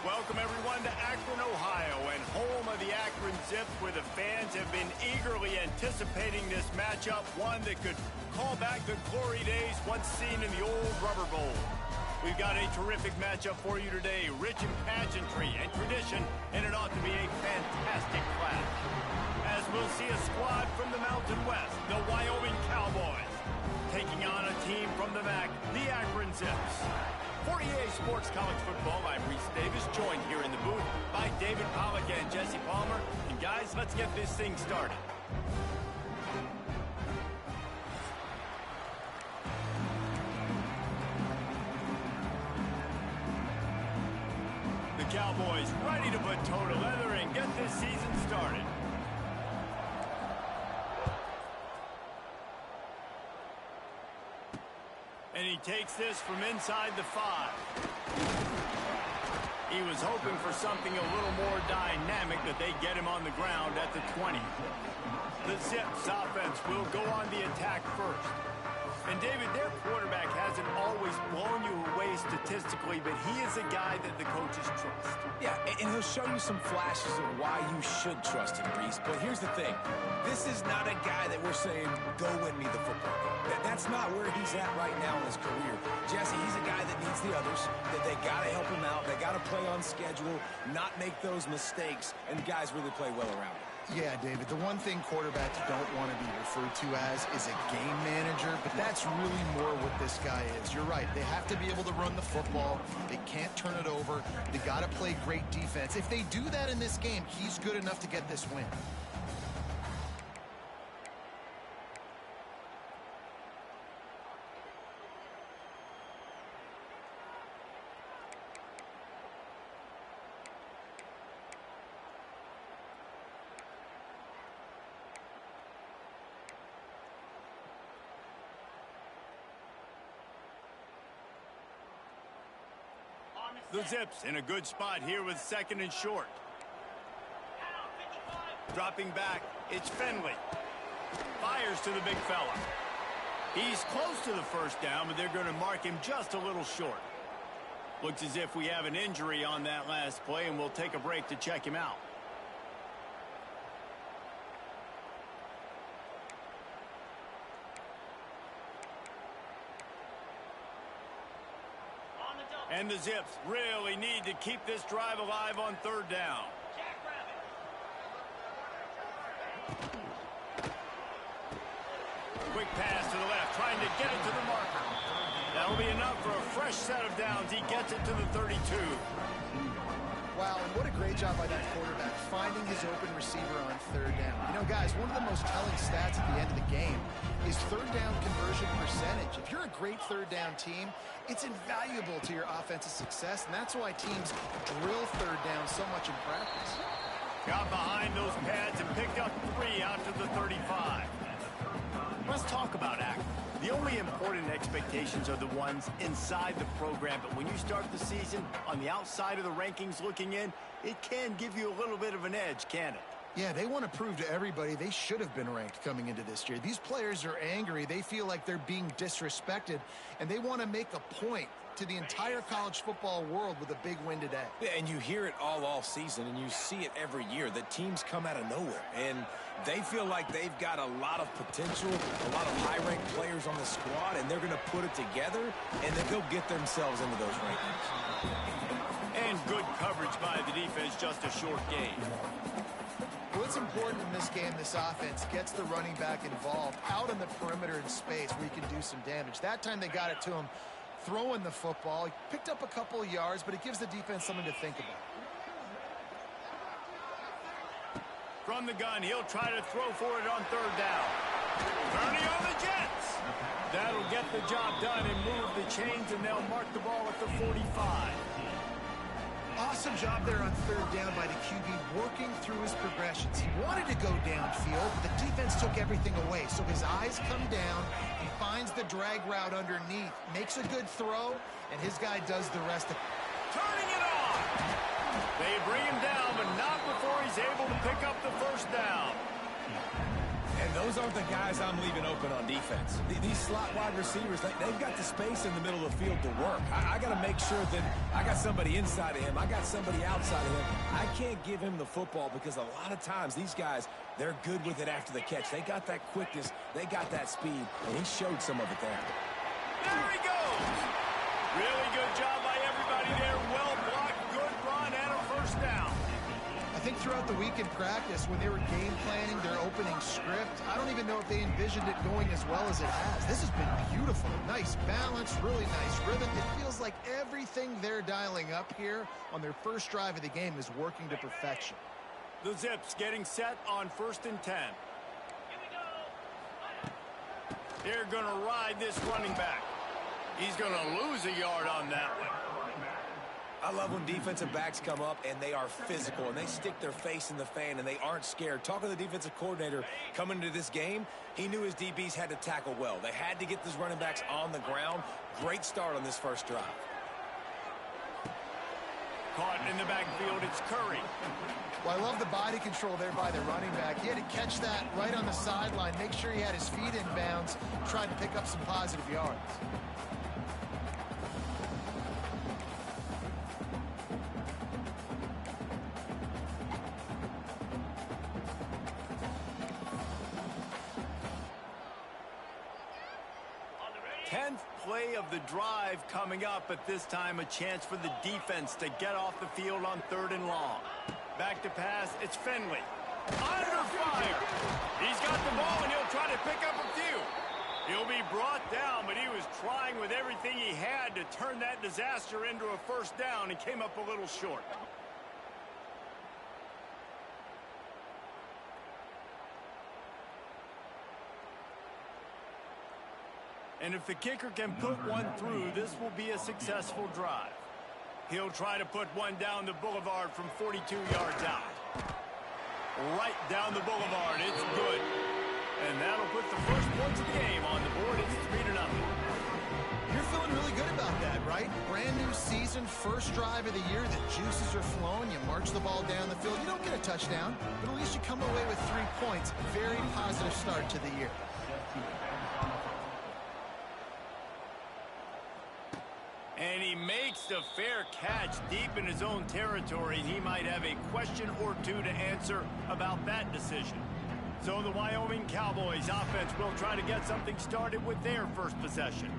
Welcome, everyone, to Akron, Ohio, and home of the Akron Zips, where the fans have been eagerly anticipating this matchup, one that could call back the glory days once seen in the old Rubber Bowl. We've got a terrific matchup for you today, rich in pageantry and tradition, and it ought to be a fantastic clash. As we'll see a squad from the Mountain West, the Wyoming Cowboys, taking on a team from the MAC, the Akron Zips. For EA Sports College Football, I'm Reese Davis, joined here in the booth by David Pollack and Jesse Palmer. And guys, let's get this thing started. The Cowboys ready to put toe to leather and get this season started. And he takes this from inside the 5. He was hoping for something a little more dynamic, but they get him on the ground at the 20. The Zips offense will go on the attack first. And David, their quarterback hasn't always blown you away statistically, but he is a guy that the coaches trust. Yeah, and he'll show you some flashes of why you should trust him, Reese. But here's the thing. This is not a guy that we're saying, go win me the football game. That's not where he's at right now in his career. Jesse, he's a guy that needs the others, that they got to help him out. They got to play on schedule, not make those mistakes, and guys really play well around him. Yeah, David, the one thing quarterbacks don't want to be referred to as is a game manager, but that's really more what this guy is. You're right. They have to be able to run the football. They can't turn it over. They got to play great defense. If they do that in this game, he's good enough to get this win. The Zips in a good spot here with 2nd and short. Dropping back, it's Finley. Fires to the big fella. He's close to the first down, but they're going to mark him just a little short. Looks as if we have an injury on that last play, and we'll take a break to check him out. And the Zips really need to keep this drive alive on 3rd down. Quick pass to the left, trying to get it to the marker. That'll be enough for a fresh set of downs. He gets it to the 32. Wow, and what a great job by that quarterback, finding his open receiver on 3rd down. You know, guys, one of the most telling stats at the end of the game is 3rd down conversion percentage. If you're a great 3rd down team, it's invaluable to your offensive success, and that's why teams drill 3rd down so much in practice. Got behind those pads and picked up 3 out to the 35. Let's talk about Akron. The only important expectations are the ones inside the program, but when you start the season on the outside of the rankings looking in, it can give you a little bit of an edge, can it? Yeah, they want to prove to everybody they should have been ranked coming into this year. These players are angry. They feel like they're being disrespected, and they want to make a point to the entire college football world with a big win today. Yeah, and you hear it all season, and you see it every year. The teams come out of nowhere, and they feel like they've got a lot of potential, a lot of high-ranked players on the squad, and they're going to put it together, and then they'll get themselves into those rankings. And good coverage by the defense, just a short gain. What's important in this game, this offense gets the running back involved out on the perimeter in space where he can do some damage. That time they got it to him throwing the football. He picked up a couple of yards, but it gives the defense something to think about. From the gun, he'll try to throw for it on 3rd down. Turning on the Jets. That'll get the job done and move the chains, and they'll mark the ball at the 45. Awesome job there on third down by the QB, working through his progressions. He wanted to go downfield, but the defense took everything away. So his eyes come down, he finds the drag route underneath, makes a good throw, and his guy does the rest of it. Turning it on! They bring him down, but not before he's able to pick up the first down. And those aren't the guys I'm leaving open on defense. These slot wide receivers, they've got the space in the middle of the field to work. I got to make sure that I got somebody inside of him. I got somebody outside of him. I can't give him the football because a lot of times these guys, they're good with it after the catch. They got that quickness. They got that speed, and he showed some of it there. There he goes! Really good job by everybody there. Well blocked, good run, and a first down. I think throughout the week in practice, when they were game planning their opening script, I don't even know if they envisioned it going as well as it has. This has been beautiful. Nice balance, really nice rhythm. It feels like everything they're dialing up here on their first drive of the game is working to perfection. The Zips getting set on 1st and 10. They're going to ride this running back. He's going to lose a yard on that one. I love when defensive backs come up and they are physical and they stick their face in the fan and they aren't scared. Talking to the defensive coordinator coming into this game, he knew his DBs had to tackle well. They had to get these running backs on the ground. Great start on this first drive. Caught in the backfield, it's Curry. Well, I love the body control there by the running back. He had to catch that right on the sideline, make sure he had his feet in bounds, tried to pick up some positive yards. Play of the drive coming up, at this time a chance for the defense to get off the field on 3rd and long. Back to pass, it's Finley. Under fire! He's got the ball and he'll try to pick up a few. He'll be brought down, but he was trying with everything he had to turn that disaster into a first down and came up a little short. And if the kicker can put one through, this will be a successful drive. He'll try to put one down the boulevard from 42 yards out. Right down the boulevard, it's good. And that'll put the first points of the game on the board. It's 3-0. You're feeling really good about that, right? Brand new season, first drive of the year. The juices are flowing. You march the ball down the field. You don't get a touchdown, but at least you come away with 3 points. Very positive start to the year. And he makes the fair catch deep in his own territory. He might have a question or two to answer about that decision. So the Wyoming Cowboys offense will try to get something started with their first possession.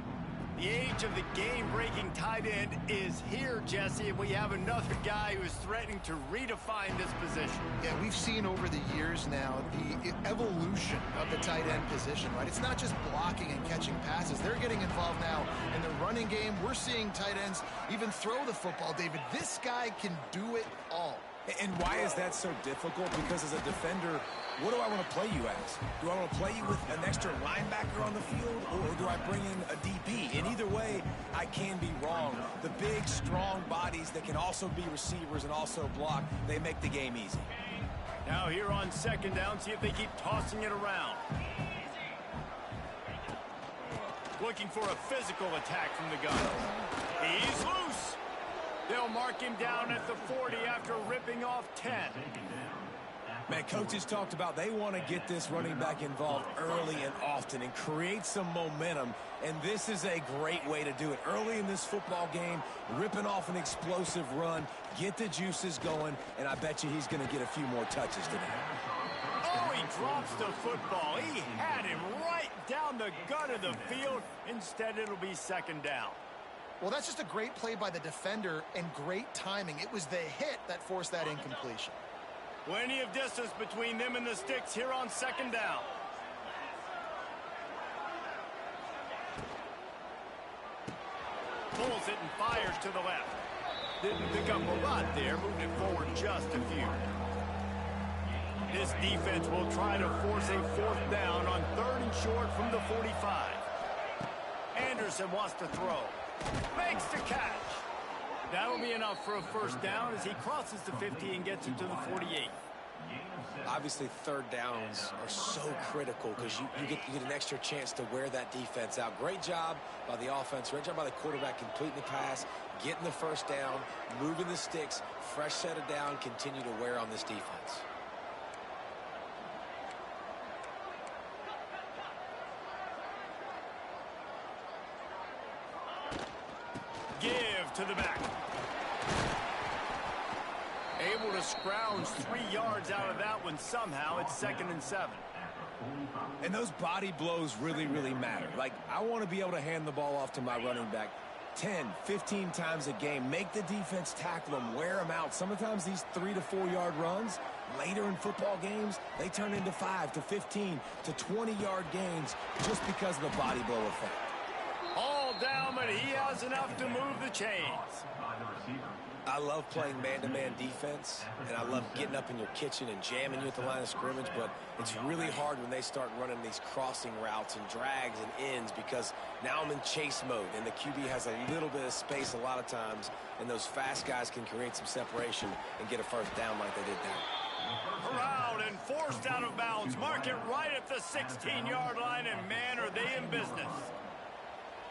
The age of the game-breaking tight end is here, Jesse, and we have another guy who's threatening to redefine this position. Yeah, we've seen over the years now the evolution of the tight end position, right? It's not just blocking and catching passes. They're getting involved now in the running game. We're seeing tight ends even throw the football, David. This guy can do it all. And why is that so difficult? Because as a defender, what do I want to play you as? Do I want to play you with an extra linebacker on the field, or do I bring in a DB? And either way, I can be wrong. The big, strong bodies that can also be receivers and also block, they make the game easy. Now here on 2nd down, see if they keep tossing it around. Looking for a physical attack from the gun. He's loose. They'll mark him down at the 40 after ripping off 10. Man, coaches talked about they want to get this running back involved early and often and create some momentum, and this is a great way to do it. Early in this football game, ripping off an explosive run, get the juices going, and I bet you he's going to get a few more touches today. Oh, he drops the football. He had him right down the gut of the field. Instead, it'll be 2nd down. Well, that's just a great play by the defender and great timing. It was the hit that forced that incompletion. Plenty of distance between them and the sticks here on 2nd down. Pulls it and fires to the left. Didn't pick up a lot there, moved it forward just a few. This defense will try to force a 4th down on 3rd and short from the 45. Anderson wants to throw. Makes the catch. That'll be enough for a first down as he crosses the 50 and gets it to the 48. Obviously, third downs are so critical because you get an extra chance to wear that defense out. Great job by the offense. Great job by the quarterback completing the pass, getting the first down, moving the sticks, fresh set of down, continue to wear on this defense. Give to the back. Able to scrounge 3 yards out of that one somehow. It's 2nd and 7. And those body blows really, really matter. Like, I want to be able to hand the ball off to my running back 10, 15 times a game. Make the defense tackle them, wear them out. Sometimes these 3 to 4 yard runs, later in football games, they turn into 5 to 15 to 20 yard gains just because of the body blow effect. All down, but he has enough to move the chains. I love playing man-to-man defense, and I love getting up in your kitchen and jamming you at the line of scrimmage, but it's really hard when they start running these crossing routes and drags and ends because now I'm in chase mode, and the QB has a little bit of space a lot of times, and those fast guys can create some separation and get a first down like they did there. Around and forced out of bounds. Mark it right at the 16-yard line, and man, are they in business.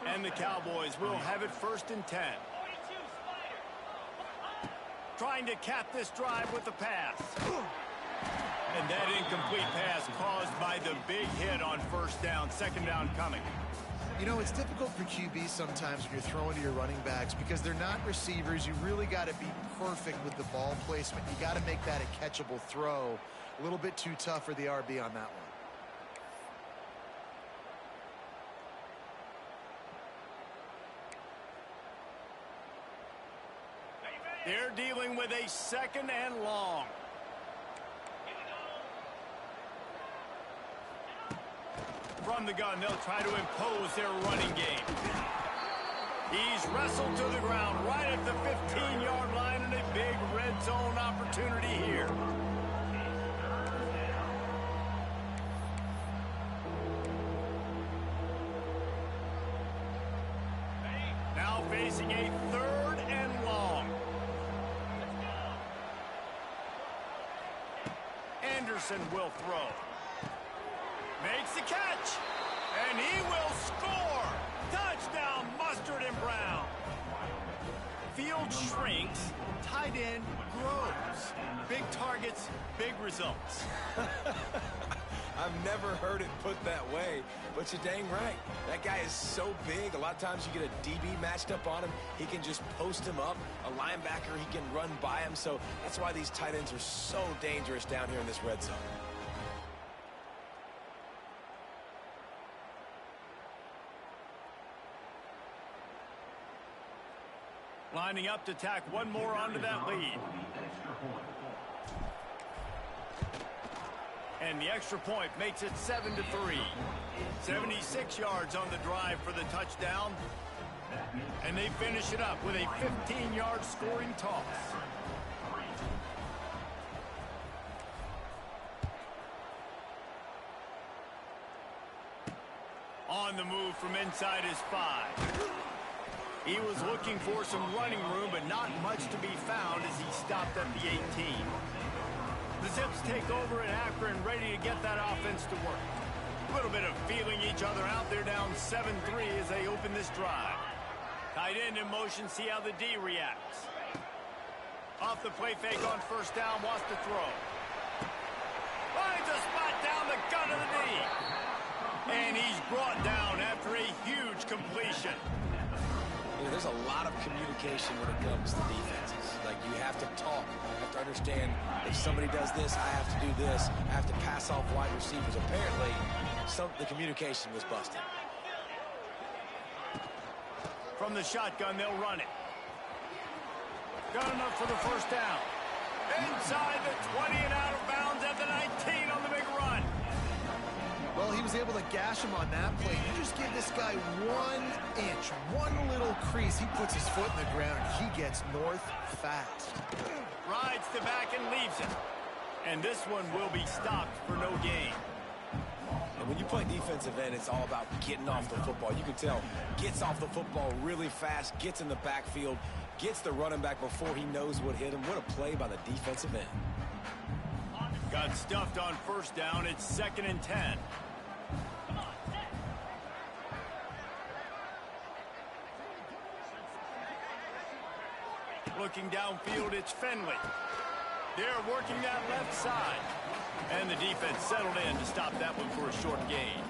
And the Cowboys will have it 1st and 10. Trying to cap this drive with the pass. And that incomplete pass caused by the big hit on first down. 2nd down coming. You know, it's difficult for QBs sometimes when you're throwing to your running backs because they're not receivers. You really got to be perfect with the ball placement. You got to make that a catchable throw. A little bit too tough for the RB on that one. They're dealing with a 2nd and long. From the gun, they'll try to impose their running game. He's wrestled to the ground right at the 15-yard line, and a big red zone opportunity here. Now facing a 3rd and long. Anderson will throw. Makes the catch. And he will score. Touchdown, Mustard and Brown. Field shrinks. Tight end grows. Big targets, big results. I've never heard it put that way, but you're dang right. That guy is so big. A lot of times you get a DB matched up on him. He can just post him up. A linebacker, he can run by him. So that's why these tight ends are so dangerous down here in this red zone. Lining up to tack one more onto that lead. And the extra point makes it 7-3. 76 yards on the drive for the touchdown. And they finish it up with a 15-yard scoring toss. On the move from inside his 5. He was looking for some running room, but not much to be found as he stopped at the 18. The Zips take over at Akron, ready to get that offense to work. A little bit of feeling each other out. They're down 7-3 as they open this drive. Tight end in motion, see how the D reacts. Off the play fake on first down, wants to throw. Finds a spot down the gut of the D. And he's brought down after a huge completion. You know, there's a lot of communication when it comes to defenses. Like, you have to talk. You have to understand if somebody does this, I have to do this. I have to pass off wide receivers. Apparently, the communication was busted. From the shotgun, they'll run it. Got enough for the first down. Inside the 20 and out of bounds at the 19 on the big run. Well, he was able to gash him on that play. You just give this guy 1 inch, one little crease. He puts his foot in the ground, and he gets north fast. Rides to back and leaves it. And this one will be stopped for no gain. And when you play defensive end, it's all about getting off the football. You can tell, gets off the football really fast, gets in the backfield, Gets the running back before he knows what hit him. What a play by the defensive end. Got stuffed on first down. It's 2nd and 10. Looking downfield, it's Finley. They're working that left side. And the defense settled in to stop that one for a short gain.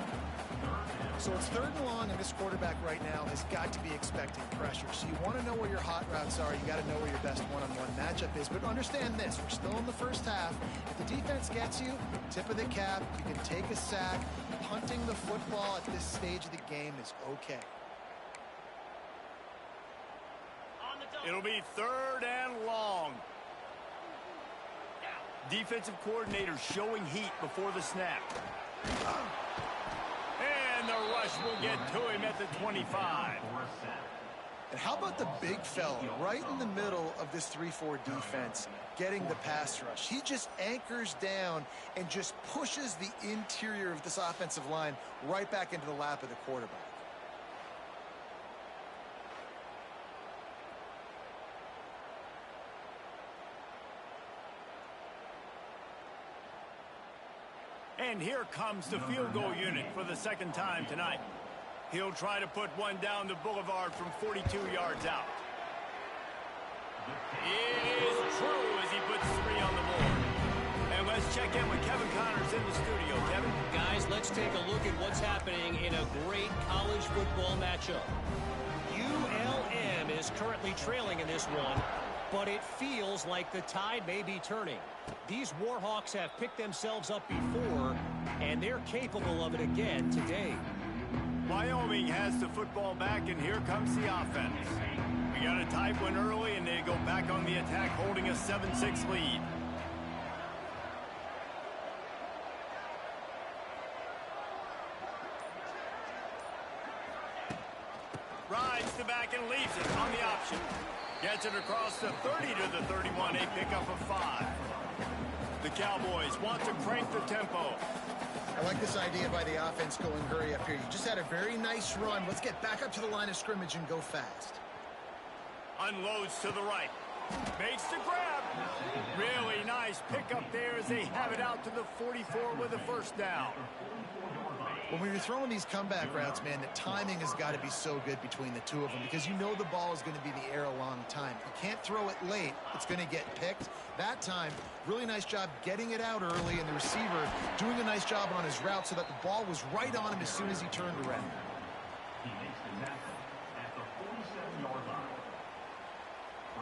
So it's 3rd and long, and this quarterback right now has got to be expecting pressure. So you want to know where your hot routes are. You got to know where your best one-on-one matchup is. But understand this, we're still in the first half. If the defense gets you, tip of the cap, you can take a sack. Punting the football at this stage of the game is okay. It'll be 3rd and long. Defensive coordinator showing heat before the snap. And the rush will get to him at the 25. And how about the big fella right in the middle of this 3-4 defense getting the pass rush? He just anchors down and just pushes the interior of this offensive line right back into the lap of the quarterback. And here comes the field goal unit for the 2nd time tonight. He'll try to put one down the boulevard from 42 yards out. It is true as he puts 3 on the board. And let's check in with Kevin Connors in the studio. Kevin? Guys, let's take a look at what's happening in a great college football matchup. ULM is currently trailing in this one, but it feels like the tide may be turning. These Warhawks have picked themselves up before, and they're capable of it again today. Wyoming has the football back, and here comes the offense. We got a tight one early, and they go back on the attack, holding a 7-6 lead. Rides the back and leaves it on the option. Gets it across the 30 to the 31, a pickup of 5. The Cowboys want to crank the tempo. I like this idea by the offense going hurry up here. You just had a very nice run. Let's get back up to the line of scrimmage and go fast. Unloads to the right. Makes the grab. Really nice pickup there as they have it out to the 44 with a 1st down. When you're throwing these comeback routes, man, the timing has got to be so good between the two of them because you know the ball is going to be in the air a long time. You can't throw it late. It's going to get picked. That time, really nice job getting it out early, and the receiver doing a nice job on his route so that the ball was right on him as soon as he turned around.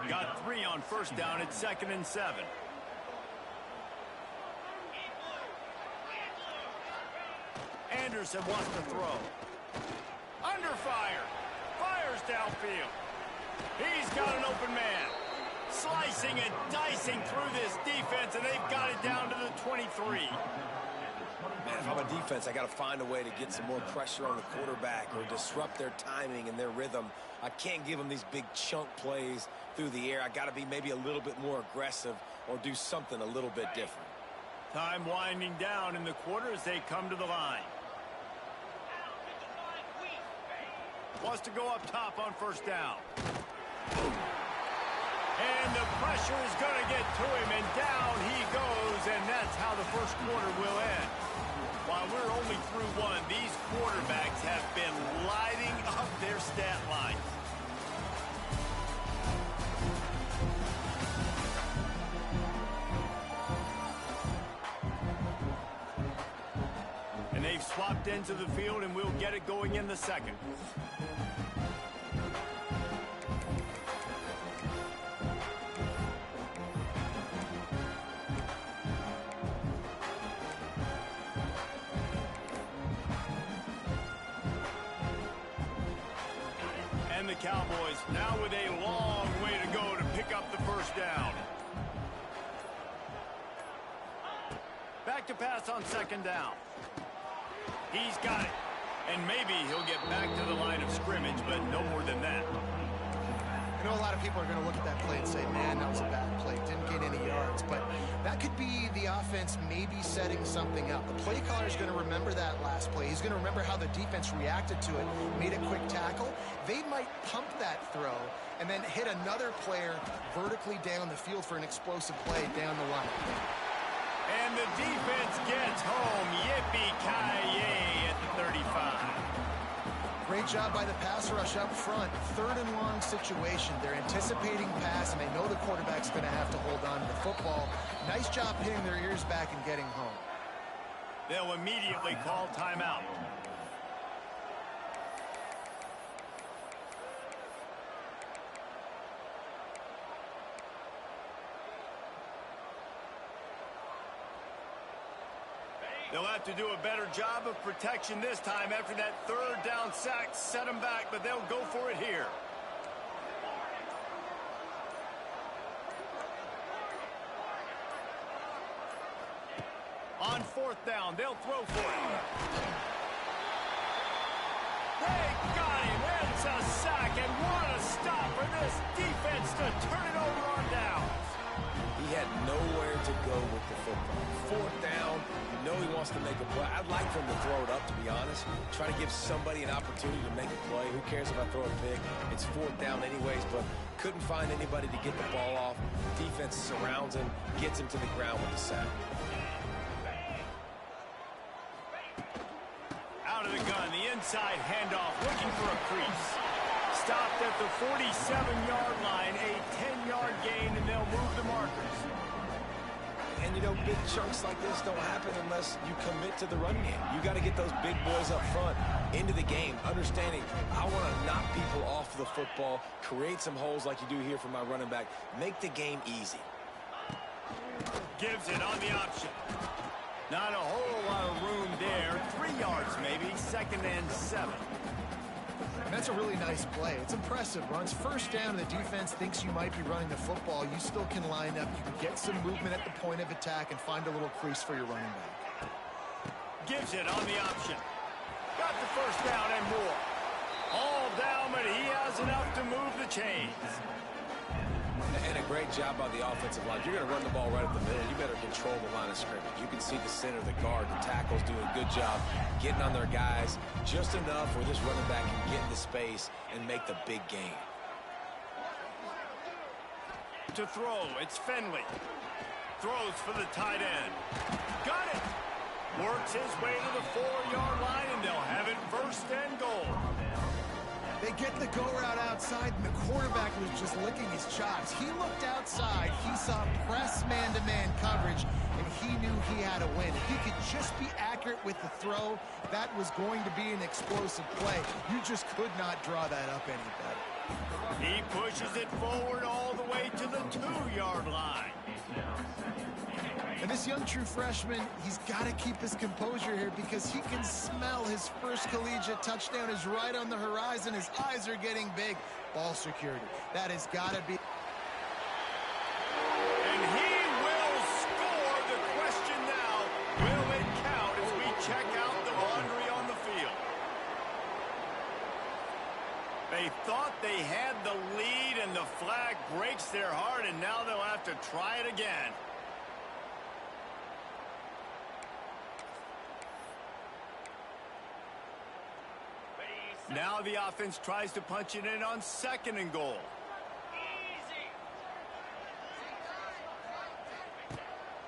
Got 3 on 1st down at 2nd and 7. Anderson wants to throw. Under fire. Fires downfield. He's got an open man. Slicing and dicing through this defense, and they've got it down to the 23. Man, if I'm a defense, I got to find a way to get some more pressure on the quarterback or disrupt their timing and their rhythm. I can't give them these big chunk plays through the air. I got to be maybe a little bit more aggressive or do something a little bit different. Time winding down in the quarter as they come to the line. Wants to go up top on 1st down. And the pressure is going to get to him, and down he goes, and that's how the 1st quarter will end. While we're only through one, these quarterbacks have been lighting up their stat line. And they've swapped into the field, and we'll get it going in the 2nd. And the Cowboys now with a long way to go to pick up the 1st down. Back to pass on 2nd down. He's got it. And maybe he'll get back to the line of scrimmage, but no more than that. I know a lot of people are going to look at that play and say, man, that was a bad play. Didn't gain any yards. But that could be the offense may be setting something up. The play caller is going to remember that last play. He's going to remember how the defense reacted to it, made a quick tackle. They might pump that throw and then hit another player vertically down the field for an explosive play down the line. And the defense gets home. Yippee-ki-yay at the 35. Great job by the pass rush up front. 3rd and long situation. They're anticipating pass, and they know the quarterback's going to have to hold on to the football. Nice job pinning their ears back and getting home. They'll immediately call timeout. They'll have to do a better job of protection this time after that 3rd down sack set them back, but they'll go for it here. On 4th down, they'll throw for it. They got him. It's a sack, and what a stop for this defense to turn it over on downs. He had nowhere to go with the football. 4th down, you know he wants to make a play. I'd like for him to throw it up, to be honest. Try to give somebody an opportunity to make a play. Who cares if I throw a pick? It's 4th down anyways, but couldn't find anybody to get the ball off. Defense surrounds him, gets him to the ground with the sack. Out of the gun, the inside handoff, looking for a crease. Stopped at the 47-yard line, a 10-yard gain, and they'll move the markers. And, you know, big chunks like this don't happen unless you commit to the run game. You got to get those big boys up front into the game, understanding I want to knock people off the football, create some holes like you do here for my running back, make the game easy. Gives it on the option. Not a whole lot of room there. 3 yards maybe, 2nd and 7. And that's a really nice play. It's impressive. Runs 1st down, and the defense thinks you might be running the football. You still can line up. You can get some movement at the point of attack and find a little crease for your running back. Gives it on the option. Got the 1st down and more. All down, but he has enough to move the chains. And a great job by the offensive line. You're going to run the ball right up the middle. You better control the line of scrimmage. You can see the center, the guard, the tackles doing a good job getting on their guys just enough where this running back can get into space and make the big game. To throw, it's Finley. Throws for the tight end. Got it. Works his way to the 4-yard line, and they'll have it 1st and goal. They get the go route outside, and the quarterback was just licking his chops. He looked outside. He saw press man-to-man coverage, and he knew he had to win. If he could just be accurate with the throw, that was going to be an explosive play. You just could not draw that up any better. He pushes it forward all the way to the 2-yard line. And this young true freshman, he's got to keep his composure here because he can smell his first collegiate touchdown is right on the horizon. His eyes are getting big. Ball security. That has got to be. And he will score. The question now, will it count as we check out the laundry on the field? They thought they had the lead, and the flag breaks their heart, and now they'll have to try it again. Now the offense tries to punch it in on 2nd and goal.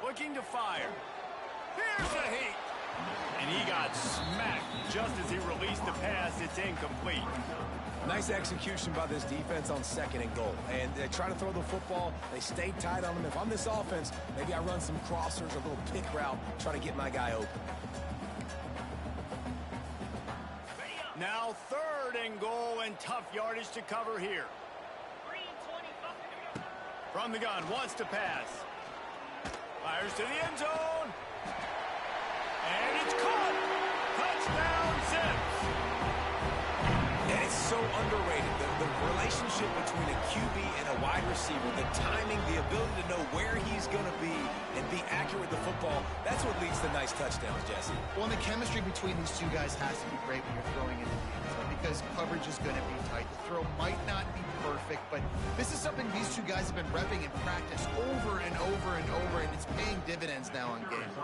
Looking to fire. Here's the heat. And he got smacked just as he released the pass. It's incomplete. Nice execution by this defense on 2nd and goal. And they try to throw the football. They stay tight on them. If I'm this offense, maybe I run some crossers, a little pick route, try to get my guy open. Now 3rd and goal, and tough yardage to cover here. From the gun, wants to pass. Fires to the end zone. And it's caught. Touchdown, Zips. And it's so underrated. The relationship between a QB and a wide receiver, the timing, the ability to know where he's going to be and and be accurate with the football. That's what leads to nice touchdowns, Jesse. Well, and the chemistry between these two guys has to be great when you're throwing into the end zone because coverage is going to be tight. The throw might not be perfect, but this is something these two guys have been repping in practice over and over and over, and it's paying dividends now on game.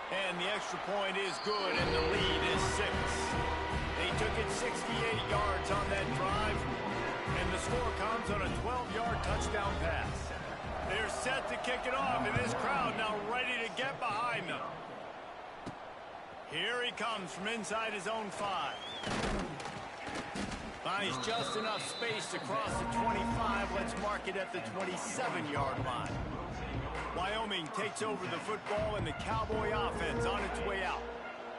And the extra point is good, and the lead is 6. They took it 68 yards on that drive, and the score comes on a 12-yard touchdown pass. They're set to kick it off, and this crowd now ready to get behind them. Here he comes from inside his own 5. Finds just enough space to cross the 25. Let's mark it at the 27-yard line. Wyoming takes over the football, and the Cowboy offense on its way out.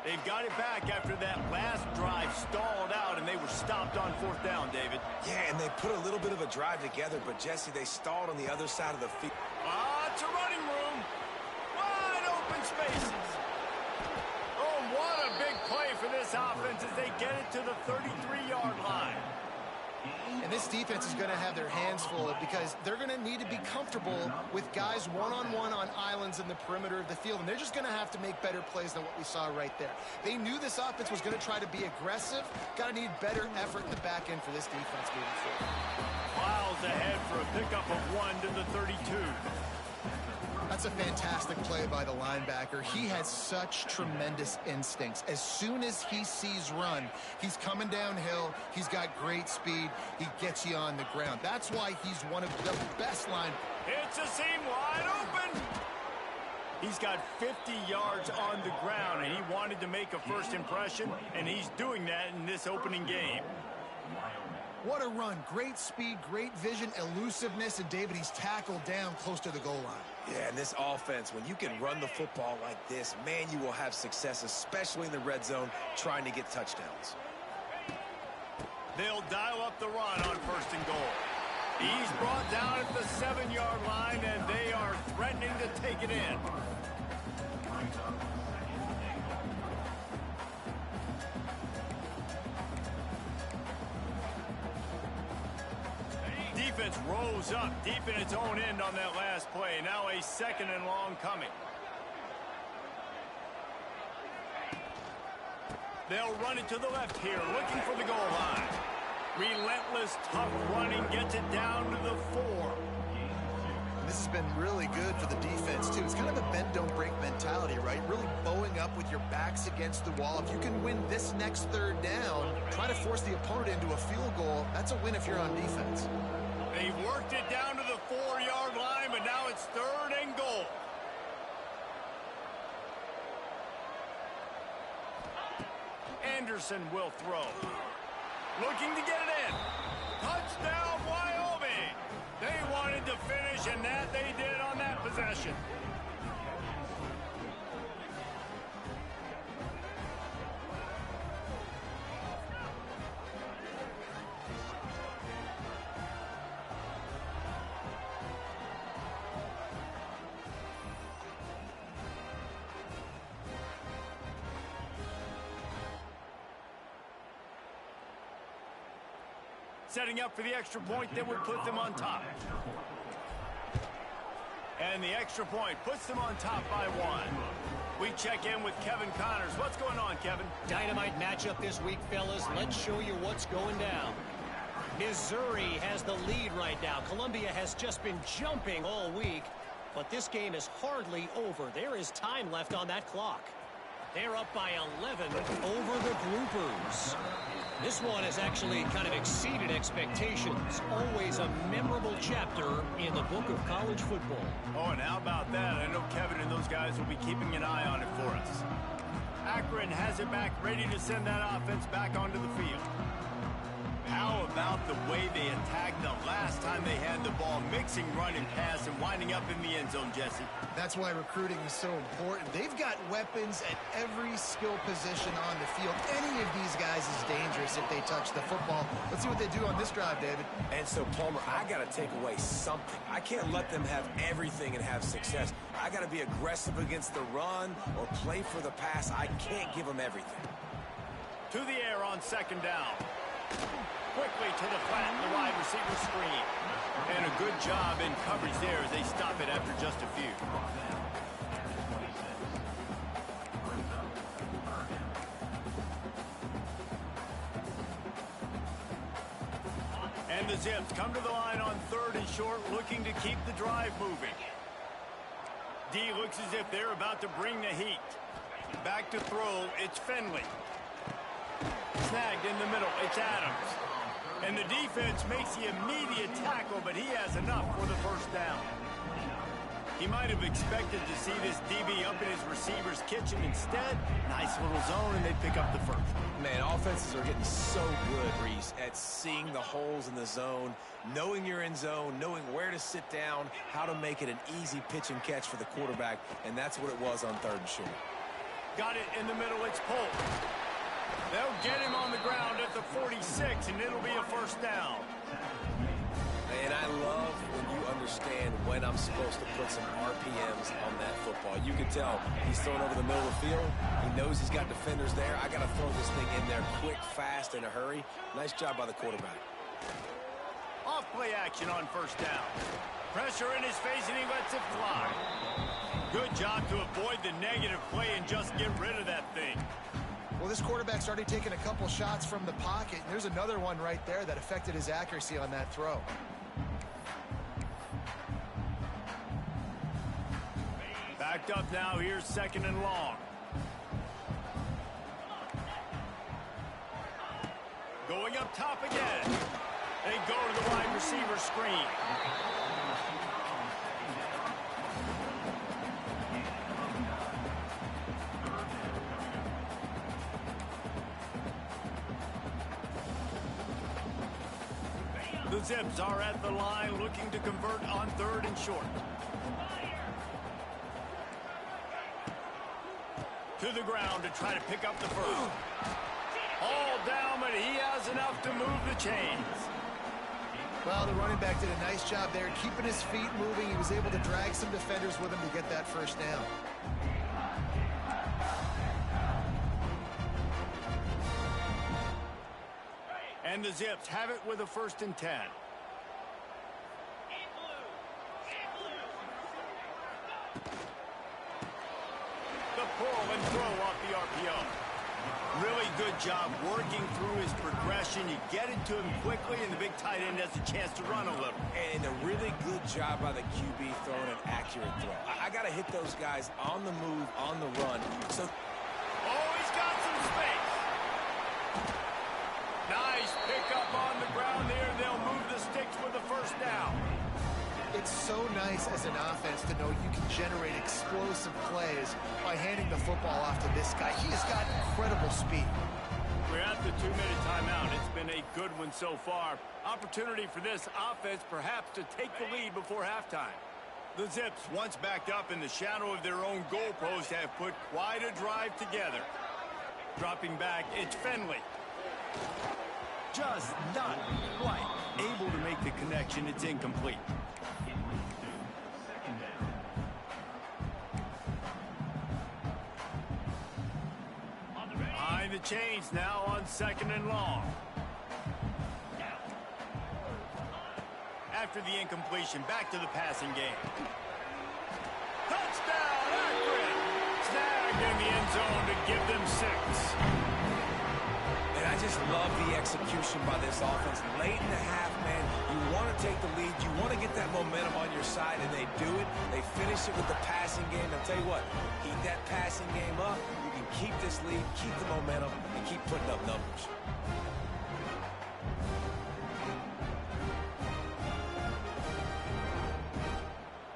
They've got it back after that last drive stalled out, and they were stopped on 4th down, David. Yeah, and they put a little bit of a drive together, but, Jesse, they stalled on the other side of the field. It's a running room. Wide open spaces. Oh, what a big play for this offense as they get it to the 33-yard line. And this defense is going to have their hands full because they're going to need to be comfortable with guys one-on-one on islands in the perimeter of the field, and they're just going to have to make better plays than what we saw right there. They knew this offense was going to try to be aggressive. Got to need better effort in the back end for this defense moving forward. Miles ahead for a pickup of 1 to the 32. That's a fantastic play by the linebacker. He has such tremendous instincts. As soon as he sees run, he's coming downhill. He's got great speed. He gets you on the ground. That's why he's one of the best line. It's a seam wide open. He's got 50 yards on the ground, and he wanted to make a first impression, and he's doing that in this opening game. What a run. Great speed, great vision, elusiveness, and David, he's tackled down close to the goal line. Yeah, and this offense, when you can run the football like this, man, you will have success, especially in the red zone, trying to get touchdowns. They'll dial up the run on 1st and goal. He's brought down at the 7-yard line, and they are threatening to take it in. Defense rose up deep in its own end on that last play. Now a 2nd and long coming. They'll run it to the left here, looking for the goal line. Relentless, tough running gets it down to the 4. This has been really good for the defense, too. It's kind of a bend-don't-break mentality, right? Really bowing up with your backs against the wall. If you can win this next 3rd down, try to force the opponent into a field goal, that's a win if you're on defense. They've worked it down to the 4-yard line, but now it's 3rd and goal. Anderson will throw. Looking to get it in. Touchdown, Wyoming. They wanted to finish, and that they did on that possession. Setting up for the extra point that would put them on top. And the extra point puts them on top by 1. We check in with Kevin Connors. What's going on, Kevin? Dynamite matchup this week, fellas. Let's show you what's going down. Missouri has the lead right now. Columbia has just been jumping all week, but this game is hardly over. There is time left on that clock. They're up by 11 over the Groupers. This one has actually kind of exceeded expectations. Always a memorable chapter in the book of college football. Oh, and how about that? I know Kevin and those guys will be keeping an eye on it for us. Akron has it back, ready to send that offense back onto the field. How about the way they attacked the last time they had the ball, mixing run and pass and winding up in the end zone, Jesse? That's why recruiting is so important. They've got weapons at every skill position on the field. Any of these guys is dangerous if they touch the football. Let's see what they do on this drive, David. And so, Palmer, I got to take away something. I can't let them have everything and have success. I got to be aggressive against the run or play for the pass. I can't give them everything. To the air on 2nd down. Quickly to the flat, the wide receiver screen. And a good job in coverage there as they stop it after just a few. And the Zips come to the line on 3rd and short, looking to keep the drive moving. D looks as if they're about to bring the heat. Back to throw, it's Finley. Snagged in the middle, it's Adams. And the defense makes the immediate tackle, but he has enough for the first down. He might have expected to see this DB up in his receiver's kitchen. Instead, nice little zone, and they pick up the first. Man, offenses are getting so good, Reese, at seeing the holes in the zone, knowing you're in zone, knowing where to sit down, how to make it an easy pitch and catch for the quarterback, and that's what it was on 3rd and short. Got it in the middle, it's Polk. They'll get him on the ground at the 46, and it'll be a first down. And I love when you understand when I'm supposed to put some RPMs on that football. You can tell he's throwing over the middle of the field. He knows he's got defenders there. I got to throw this thing in there quick, fast, in a hurry. Nice job by the quarterback. Off play action on first down. Pressure in his face, and he lets it fly. Good job to avoid the negative play and just get rid of that thing. Well, this quarterback's already taken a couple shots from the pocket. There's another one right there that affected his accuracy on that throw. Backed up now, here's 2nd and long. Going up top again. They go to the wide receiver screen. The Zips are at the line looking to convert on 3rd and short. To the ground to try to pick up the first. All down, but he has enough to move the chains. Well, the running back did a nice job there, keeping his feet moving. He was able to drag some defenders with him to get that first down. And the Zips have it with a 1st and 10. The pull and throw off the RPO. Really good job working through his progression. You get it to him quickly, and the big tight end has a chance to run a little. And a really good job by the QB throwing an accurate throw. I got to hit those guys on the move, on the run. So, oh, he's got some space. Nice pickup on the ground there. They'll move the sticks for the first down. It's so nice as an offense to know you can generate explosive plays by handing the football off to this guy. He has got incredible speed. We're at the 2-minute timeout. It's been a good one so far. Opportunity for this offense perhaps to take the lead before halftime. The Zips, once backed up in the shadow of their own goalpost, have put quite a drive together. Dropping back, it's Finley. Just not quite able to make the connection. It's incomplete. Behind the chains now on 2nd and long. After the incompletion, back to the passing game. Touchdown, AKRON! Snagged in the end zone to give them 6. and I just love the execution by this offense. Late in the half, man, you want to take the lead. You want to get that momentum on your side, and they do it. They finish it with the passing game. I'll tell you what, keep that passing game up. You can keep this lead, keep the momentum, and keep putting up numbers.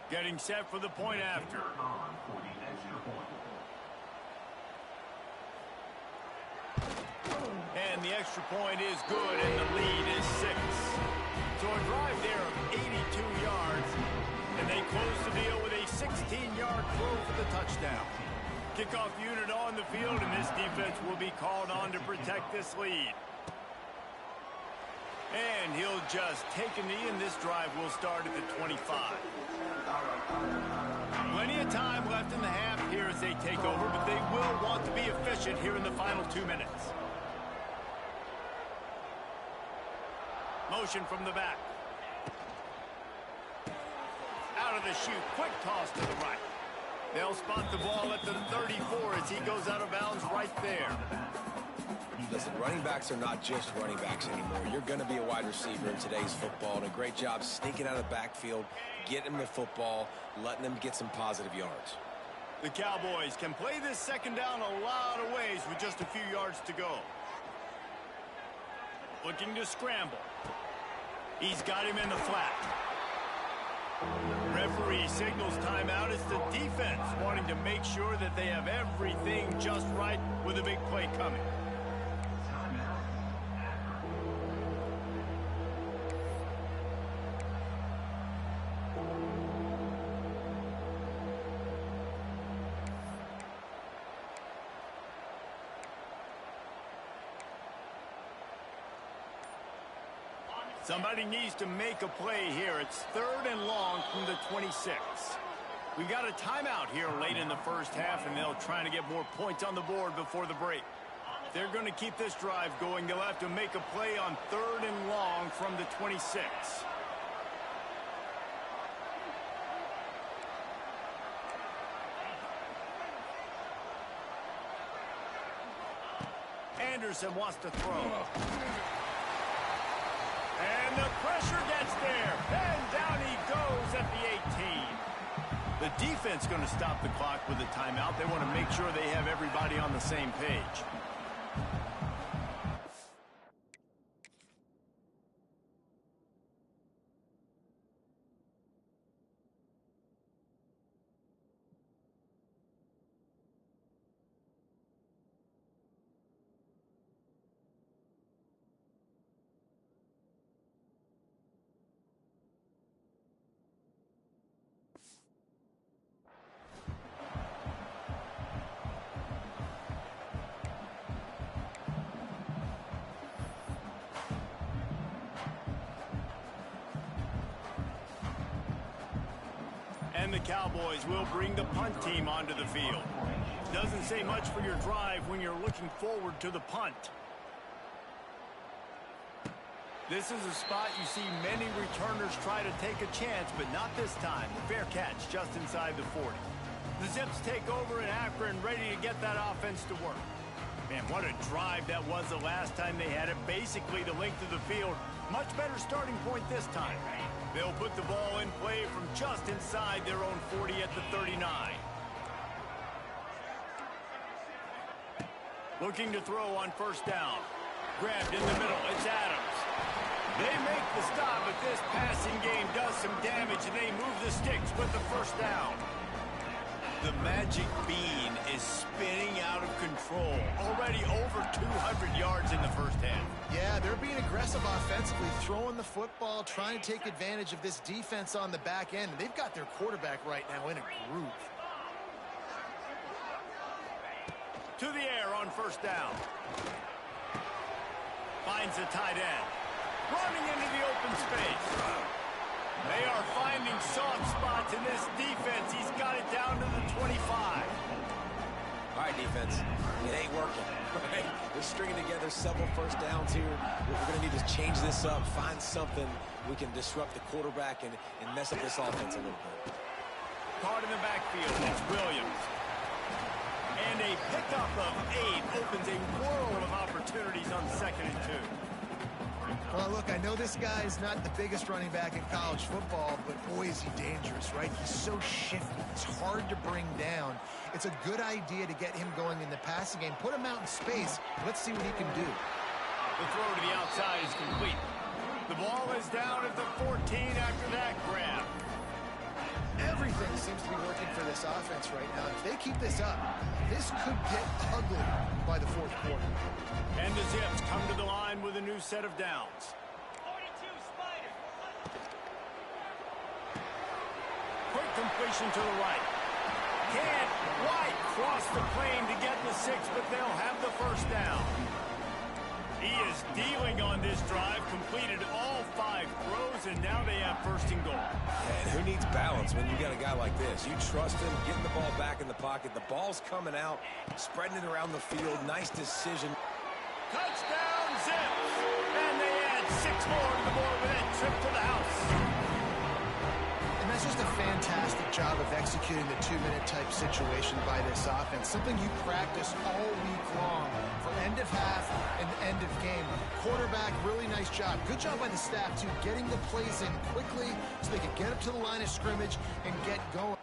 Getting set for the point after. And the extra point is good, and the lead is 6. So a drive there of 82 yards, and they close the deal with a 16-yard throw for the touchdown. Kickoff unit on the field, and this defense will be called on to protect this lead. And he'll just take a knee, and this drive will start at the 25. Plenty of time left in the half here as they take over, but they will want to be efficient here in the final 2 minutes. Motion from the back. Out of the chute. Quick toss to the right. They'll spot the ball at the 34 as he goes out of bounds right there. Listen, running backs are not just running backs anymore. You're going to be a wide receiver in today's football, and a great job sneaking out of the backfield, getting them the football, letting them get some positive yards. The Cowboys can play this second down a lot of ways with just a few yards to go. Looking to scramble. He's got him in the flat. Referee signals timeout. It's the defense wanting to make sure that they have everything just right with a big play coming. Somebody needs to make a play here. It's 3rd and long from the 26. We got a timeout here late in the first half, and they'll try to get more points on the board before the break. If they're going to keep this drive going, they'll have to make a play on 3rd and long from the 26. Anderson wants to throw. And the pressure gets there. And down he goes at the 18. The defense going to stop the clock with a timeout. They want to make sure they have everybody on the same page. And the Cowboys will bring the punt team onto the field. Doesn't say much for your drive when you're looking forward to the punt. This is a spot you see many returners try to take a chance, but not this time. Fair catch just inside the 40. The Zips take over in Akron, ready to get that offense to work. Man, what a drive that was the last time they had it. Basically the length of the field. Much better starting point this time. They'll put the ball in play from just inside their own 40 at the 39. Looking to throw on first down. Grabbed in the middle. It's Adams. They make the stop, but this passing game does some damage, and they move the sticks with the first down. The magic bean is spinning out of control. Already over 200 yards in the first half. Yeah, they're being aggressive offensively, throwing the football, trying to take advantage of this defense on the back end. They've got their quarterback right now in a groove. To the air on first down. Finds the tight end. Running into the open space. They are finding soft spots in this defense. He's got it down to the 25. All right, defense. It ain't working. Right? They're stringing together several first downs here. We're going to need to change this up, find something we can disrupt the quarterback and mess up this offense a little bit. Caught in the backfield. It's Williams. And a pickup of 8 opens a world of opportunities on 2nd and 2. Well, look, I know this guy's not the biggest running back in college football, but boy, is he dangerous, right? He's so shifty. He's hard to bring down. It's a good idea to get him going in the passing game. Put him out in space. Let's see what he can do. The throw to the outside is complete. The ball is down at the 14 after that grab. Everything seems to be working for this offense right now. If they keep this up, this could get ugly by the 4th quarter. And the Zips come to the line with a new set of downs. 42 Spider. Quick completion to the right. Can't quite cross the plane to get the 6, but they'll have the first down. He is dealing on this drive, completed all 5 throws, and now they have 1st and goal. And who needs balance when you got a guy like this? You trust him, getting the ball back in the pocket. The ball's coming out, spreading it around the field. Nice decision. Touchdown, Zips! And they add 6 more to the board with that trip to the house. And that's just a fantastic job of executing the 2-minute type situation by this offense. Something you practice all week long for end of half and end of game. Quarterback, really nice job. Good job by the staff, too, getting the plays in quickly so they could get up to the line of scrimmage and get going.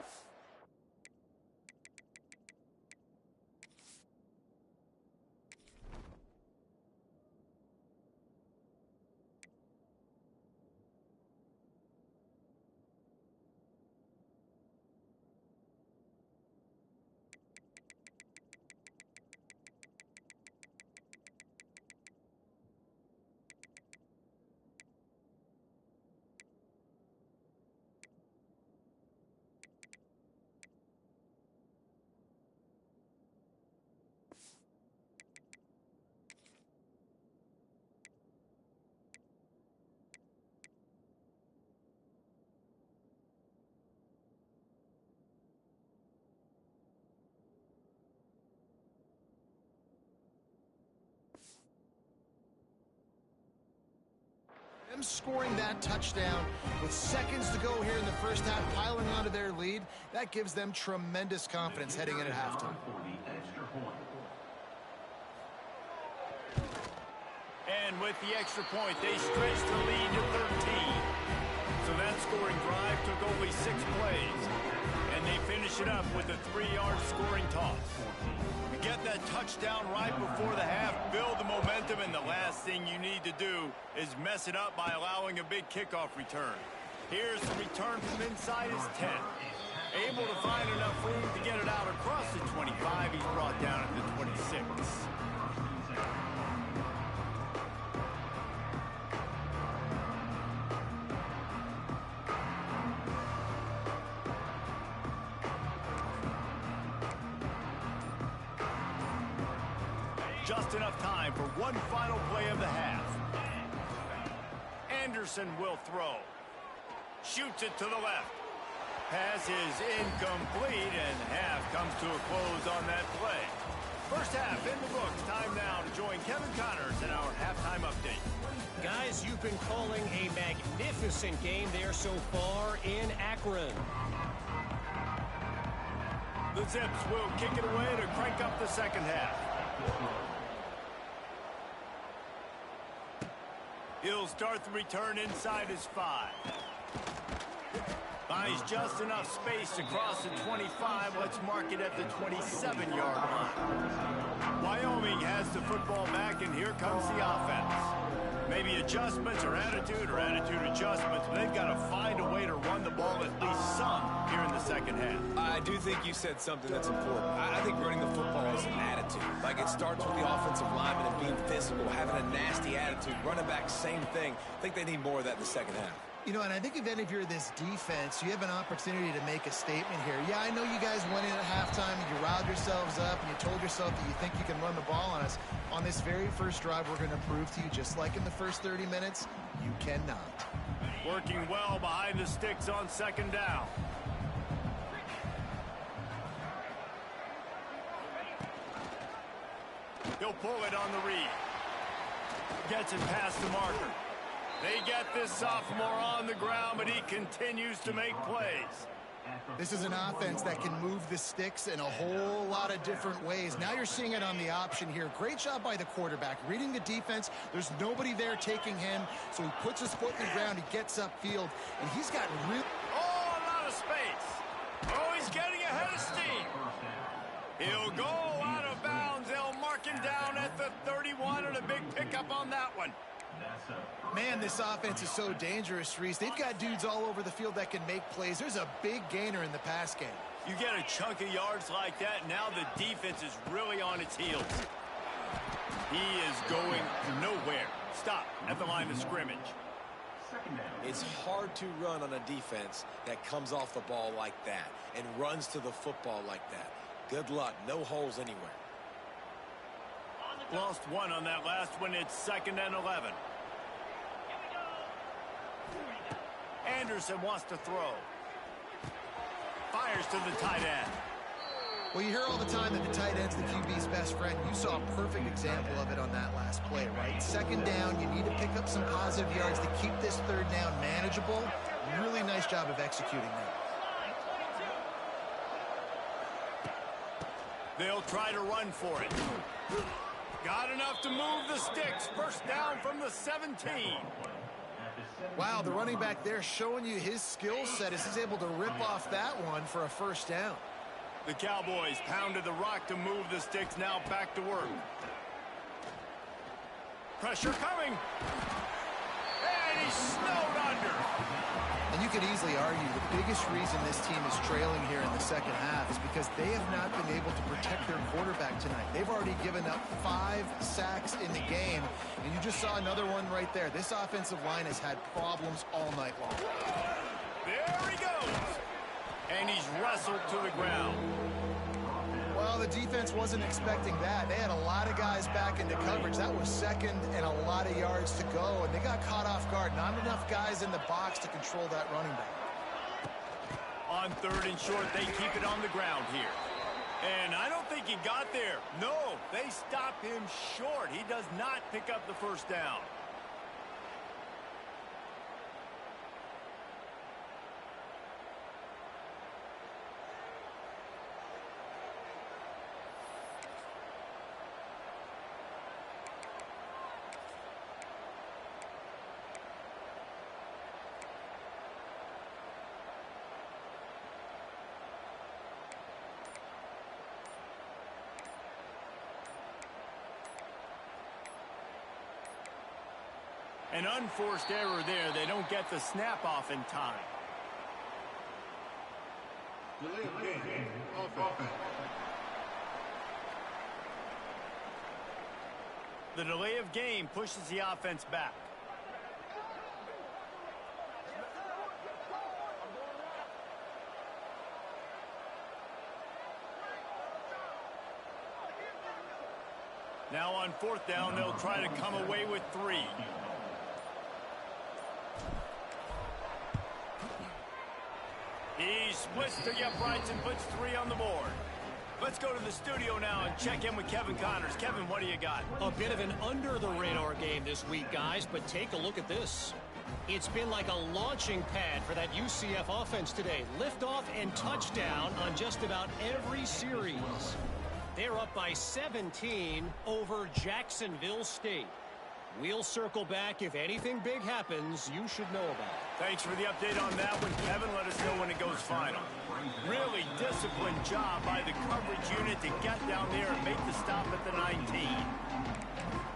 Them scoring that touchdown with seconds to go here in the first half, piling onto their lead, that gives them tremendous confidence heading in at halftime. And with the extra point, they stretched the lead to 13. So that scoring drive took only 6 plays. And they finish it up with a 3-yard scoring toss. You get that touchdown right before the half, build the momentum, and the last thing you need to do is mess it up by allowing a big kickoff return. Here's the return from inside his 10. Able to find enough room to get it out across the 25. He's brought down at the 26. Just enough time for one final play of the half. Anderson will throw. Shoots it to the left. Pass is incomplete, and half comes to a close on that play. First half in the books. Time now to join Kevin Connors in our halftime update. Guys, you've been calling a magnificent game there so far in Akron. The Zips will kick it away to crank up the second half. He'll start the return inside his 5. Buys just enough space to cross the 25. Let's mark it at the 27-yard line. Wyoming has the football back, and here comes the offense. Maybe adjustments or attitude adjustments, but they've got to find a way to run the ball at least some here in the second half. I do think you said something that's important. I think running the football is an attitude. Like, it starts with the offensive lineman and being physical, having a nasty attitude. Running back, same thing. I think they need more of that in the second half. You know, and I think if any of you are this defense, you have an opportunity to make a statement here. Yeah, I know you guys went in at halftime and you riled yourselves up and you told yourself that you think you can run the ball on us. On this very first drive, we're going to prove to you, just like in the first 30 minutes, you cannot. Working well behind the sticks on second down. He'll pull it on the read. Gets it past the marker. They get this sophomore on the ground, but he continues to make plays. This is an offense that can move the sticks in a whole lot of different ways. Now you're seeing it on the option here. Great job by the quarterback. Reading the defense, there's nobody there taking him, so he puts his foot in the ground, he gets upfield, and he's got real... Oh, a lot of space. Oh, he's getting ahead of steam. He'll go out of bounds. They'll mark him down at the 31, and a big pickup on that one. Man, this offense is so dangerous, Reese. They've got dudes all over the field that can make plays. There's a big gainer in the pass game. You get a chunk of yards like that, now the defense is really on its heels. He is going nowhere. Stop at the line of scrimmage. It's hard to run on a defense that comes off the ball like that and runs to the football like that. Good luck. No holes anywhere. Lost one on that last one. It's 2nd and 11. Anderson wants to throw. Fires to the tight end. Well, you hear all the time that the tight end's the QB's best friend. You saw a perfect example of it on that last play, right? Second down, you need to pick up some positive yards to keep this third down manageable. Really nice job of executing that. They'll try to run for it. Got enough to move the sticks. First down from the 17. Wow, the running back there showing you his skill set as he's able to rip off that one for a first down. The Cowboys pounded the rock to move the sticks, now back to work. Pressure coming. And he's snowed under. And you could easily argue the biggest reason this team is trailing here in the second half is because they have not been able to protect their quarterback tonight. They've already given up 5 sacks in the game, and you just saw another one right there. This offensive line has had problems all night long. There he goes. And he's wrestled to the ground. Well, the defense wasn't expecting that. They had a lot of guys back into coverage. That was second and a lot of yards to go, and they got caught off guard. Not enough guys in the box to control that running back. On third and short, they keep it on the ground here. And I don't think he got there. No, they stop him short. He does not pick up the first down. An unforced error there. They don't get the snap off in time. Delay of game. Offense. The delay of game pushes the offense back. Now on fourth down, they'll try to come away with 3. He splits the uprights and puts 3 on the board. Let's go to the studio now and check in with Kevin Connors. Kevin, what do you got? A bit of an under-the-radar game this week, guys, but take a look at this. It's been like a launching pad for that UCF offense today. Liftoff and touchdown on just about every series. They're up by 17 over Jacksonville State. We'll circle back. If anything big happens, you should know about it. Thanks for the update on that one, Kevin. Let us know when it goes final. Really disciplined job by the coverage unit to get down there and make the stop at the 19.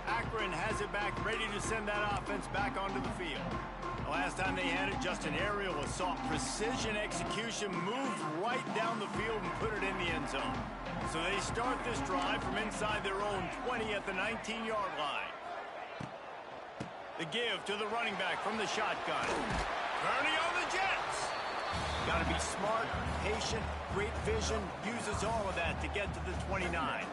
Akron has it back, ready to send that offense back onto the field. The last time they had it, just an aerial assault. Precision execution, moved right down the field and put it in the end zone. So they start this drive from inside their own 20 at the 19-yard line. The give to the running back from the shotgun. Kearney on the Jets. Got to be smart, patient, great vision. Uses all of that to get to the 29.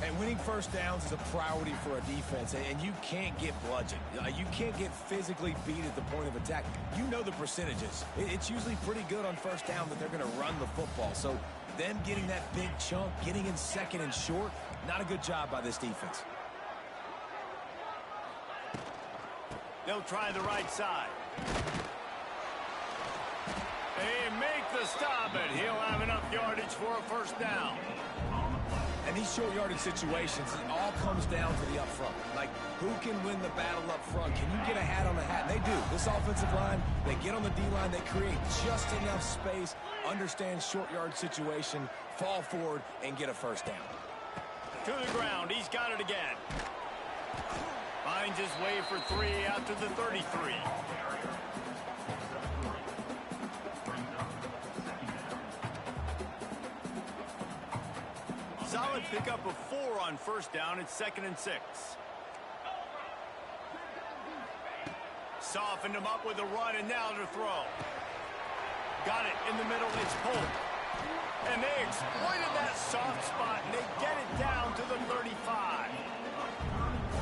And winning first downs is a priority for a defense, and you can't get bludgeoned. You can't get physically beat at the point of attack. You know the percentages. It's usually pretty good on first down that they're going to run the football. So them getting that big chunk, getting in second and short, not a good job by this defense. They'll try the right side. They make the stop, and he'll have enough yardage for a first down. And these short yardage situations, it all comes down to the up front. Like, who can win the battle up front? Can you get a hat on the hat? And they do. This offensive line, they get on the D-line, they create just enough space, understand short yard situation, fall forward, and get a first down. To the ground. He's got it again. Finds his way for 3 out to the 33. Solid pickup of 4 on first down. It's 2nd and 6. Softened him up with a run, and now to throw. Got it in the middle. It's Polk. And they exploited that soft spot, and they get it down to the 35.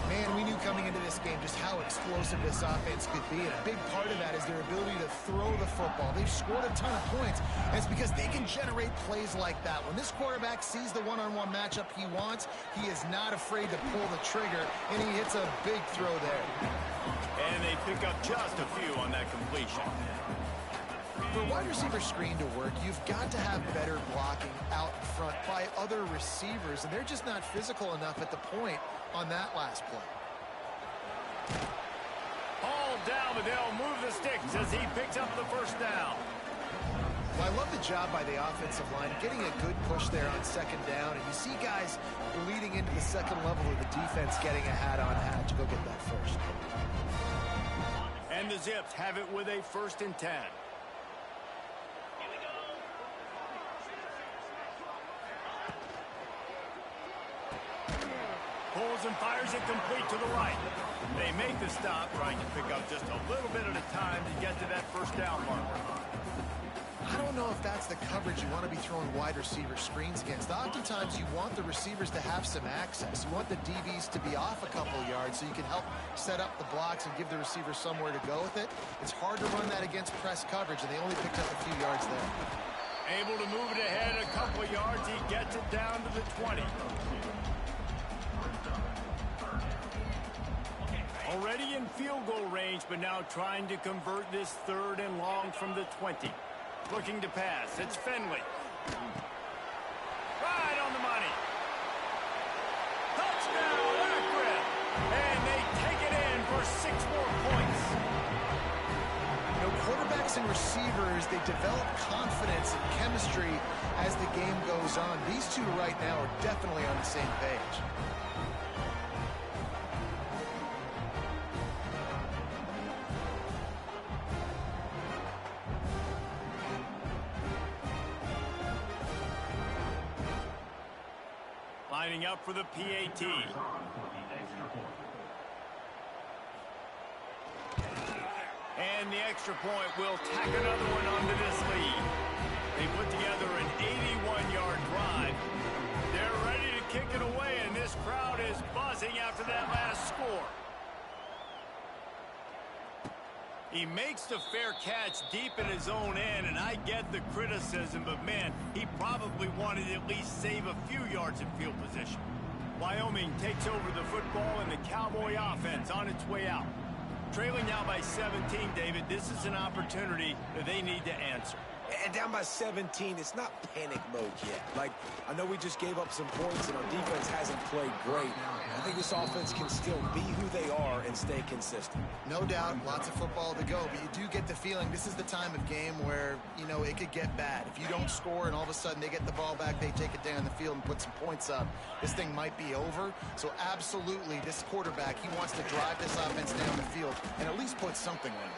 Man, we knew coming into this game just how explosive this offense could be, and a big part of that is their ability to throw the football. They've scored a ton of points, and it's because they can generate plays like that. When this quarterback sees the one-on-one matchup he wants, he is not afraid to pull the trigger, and he hits a big throw there. And they pick up just a few on that completion. For a wide receiver screen to work, you've got to have better blocking out in front by other receivers, and they're just not physical enough at the point on that last play. Hauled down, but they'll move the sticks as he picks up the first down. Well, I love the job by the offensive line, getting a good push there on second down, and you see guys bleeding into the second level of the defense getting a hat-on-hat to go get that first. And the Zips have it with a 1st and 10. Pulls and fires it complete to the right. They make the stop, trying to pick up just a little bit at a time to get to that first down marker. I don't know if that's the coverage you want to be throwing wide receiver screens against. Oftentimes, you want the receivers to have some access. You want the DBs to be off a couple yards so you can help set up the blocks and give the receiver somewhere to go with it. It's hard to run that against press coverage, and they only picked up a few yards there. Able to move it ahead a couple of yards. He gets it down to the 20. Already in field goal range, but now trying to convert this 3rd and long from the 20. Looking to pass. It's Finley. Right on the money. Touchdown, Akron. And they take it in for 6 more points. You know, quarterbacks and receivers, they develop confidence and chemistry as the game goes on. These two right now are definitely on the same page. Lining up for the PAT. And the extra point will tack another one onto this lead. They put together an 81-yard drive. They're ready to kick it away, and this crowd is buzzing after that last score. He makes the fair catch deep in his own end, and I get the criticism, but man, he probably wanted to at least save a few yards in field position. Wyoming takes over the football, and the Cowboy offense on its way out. Trailing now by 17, David, this is an opportunity that they need to answer. And down by 17, it's not panic mode yet. Like, I know we just gave up some points and our defense hasn't played great. I think this offense can still be who they are and stay consistent. No doubt, lots of football to go, but you do get the feeling this is the time of game where, you know, it could get bad. If you don't score and all of a sudden they get the ball back, they take it down the field and put some points up, this thing might be over. So absolutely, this quarterback, he wants to drive this offense down the field and at least put something on it.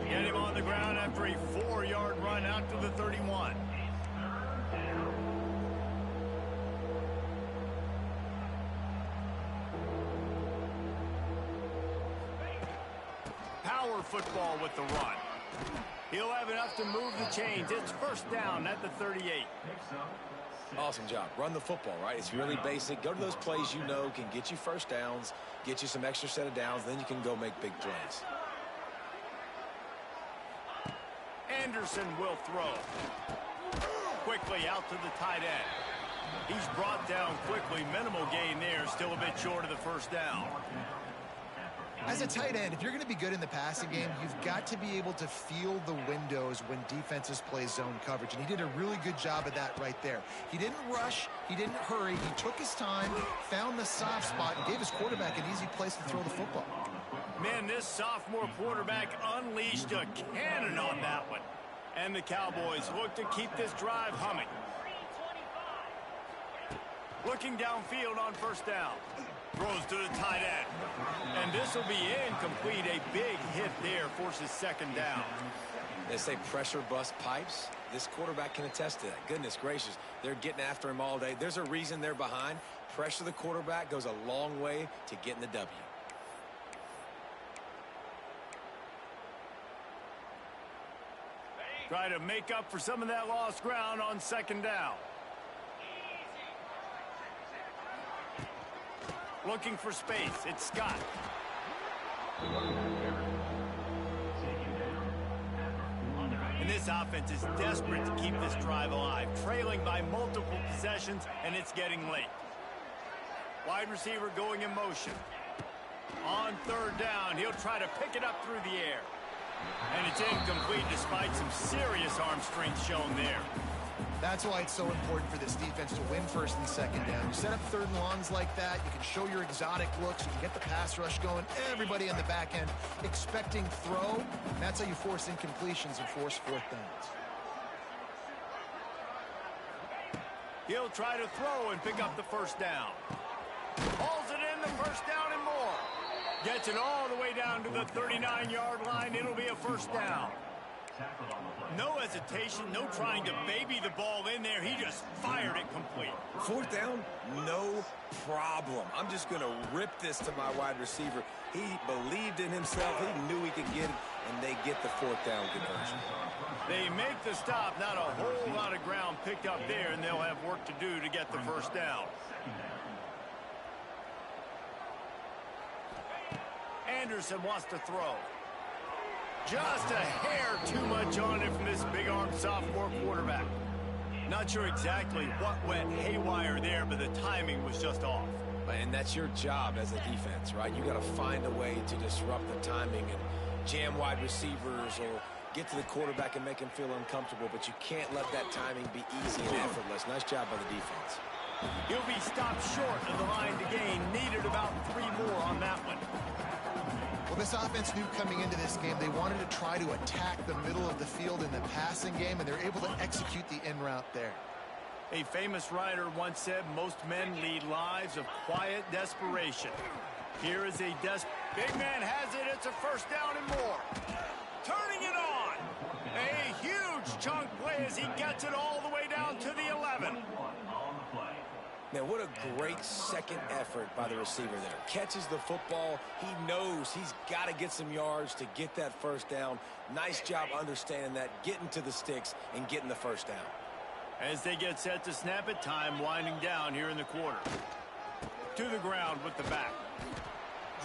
Get him on the ground after a 4-yard run out to the 31. Power football with the run. He'll have enough to move the chains. It's 1st down at the 38. Awesome job. Run the football, right? It's really basic. Go to those plays you know can get you first downs, get you some extra set of downs, then you can go make big plays. Anderson will throw. Quickly out to the tight end. He's brought down quickly. Minimal gain there. Still a bit short of the 1st down. As a tight end, if you're going to be good in the passing game, you've got to be able to feel the windows when defenses play zone coverage. And he did a really good job of that right there. He didn't rush. He didn't hurry. He took his time, found the soft spot, and gave his quarterback an easy place to throw the football. Man, this sophomore quarterback unleashed a cannon on that one. And the Cowboys look to keep this drive humming. Looking downfield on 1st down. Throws to the tight end. And this will be incomplete. A big hit there forces 2nd down. They say pressure bust pipes. This quarterback can attest to that. Goodness gracious, they're getting after him all day. There's a reason they're behind. Pressure the quarterback goes a long way to getting the W. Try to make up for some of that lost ground on 2nd down. Looking for space. It's Scott. And this offense is desperate to keep this drive alive, trailing by multiple possessions, and it's getting late. Wide receiver going in motion. On third down, he'll try to pick it up through the air. And it's incomplete despite some serious arm strength shown there. That's why it's so important for this defense to win first and second down. You set up third and longs like that, you can show your exotic looks, you can get the pass rush going, everybody on the back end expecting throw, and that's how you force incompletions and force fourth downs. He'll try to throw and pick up the first down. Hauls it in, the first down and more. Gets it all the way down to the 39-yard line. It'll be a first down. No hesitation, no trying to baby the ball in there. He just fired it complete. Fourth down, no problem. I'm just going to rip this to my wide receiver. He believed in himself. He knew he could get it, and they get the fourth down conversion. They make the stop. Not a whole lot of ground picked up there, and they'll have work to do to get the first down. Anderson wants to throw. Just a hair too much on it from this big-armed sophomore quarterback. Not sure exactly what went haywire there, but the timing was just off. And that's your job as a defense, right? You got to find a way to disrupt the timing and jam wide receivers or get to the quarterback and make him feel uncomfortable, but you can't let that timing be easy and effortless. Nice job by the defense. He'll be stopped short of the line to gain. Needed about 3 more on that one. Well, this offense knew coming into this game they wanted to try to attack the middle of the field in the passing game, and they're able to execute the in route there. A famous writer once said, most men lead lives of quiet desperation. Here is a big man has it. It's a first down and more. Turning it on. A huge chunk play as he gets it all the way down to the 11. Man, what a great second effort by the receiver there. Catches the football. He knows he's got to get some yards to get that first down. Nice job understanding that, getting to the sticks and getting the first down. As they get set to snap it, time winding down here in the quarter. To the ground with the back.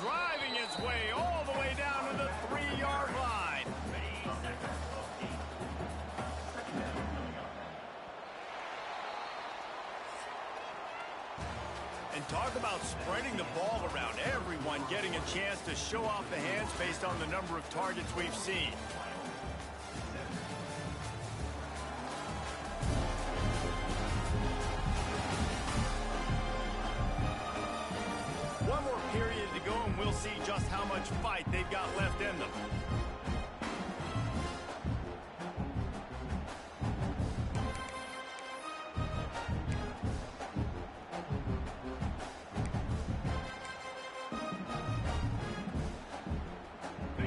Driving his way all the way down to the 3-yard line. And talk about spreading the ball around. Everyone getting a chance to show off the hands based on the number of targets we've seen. One more period to go, and we'll see just how much fight they've got left in them.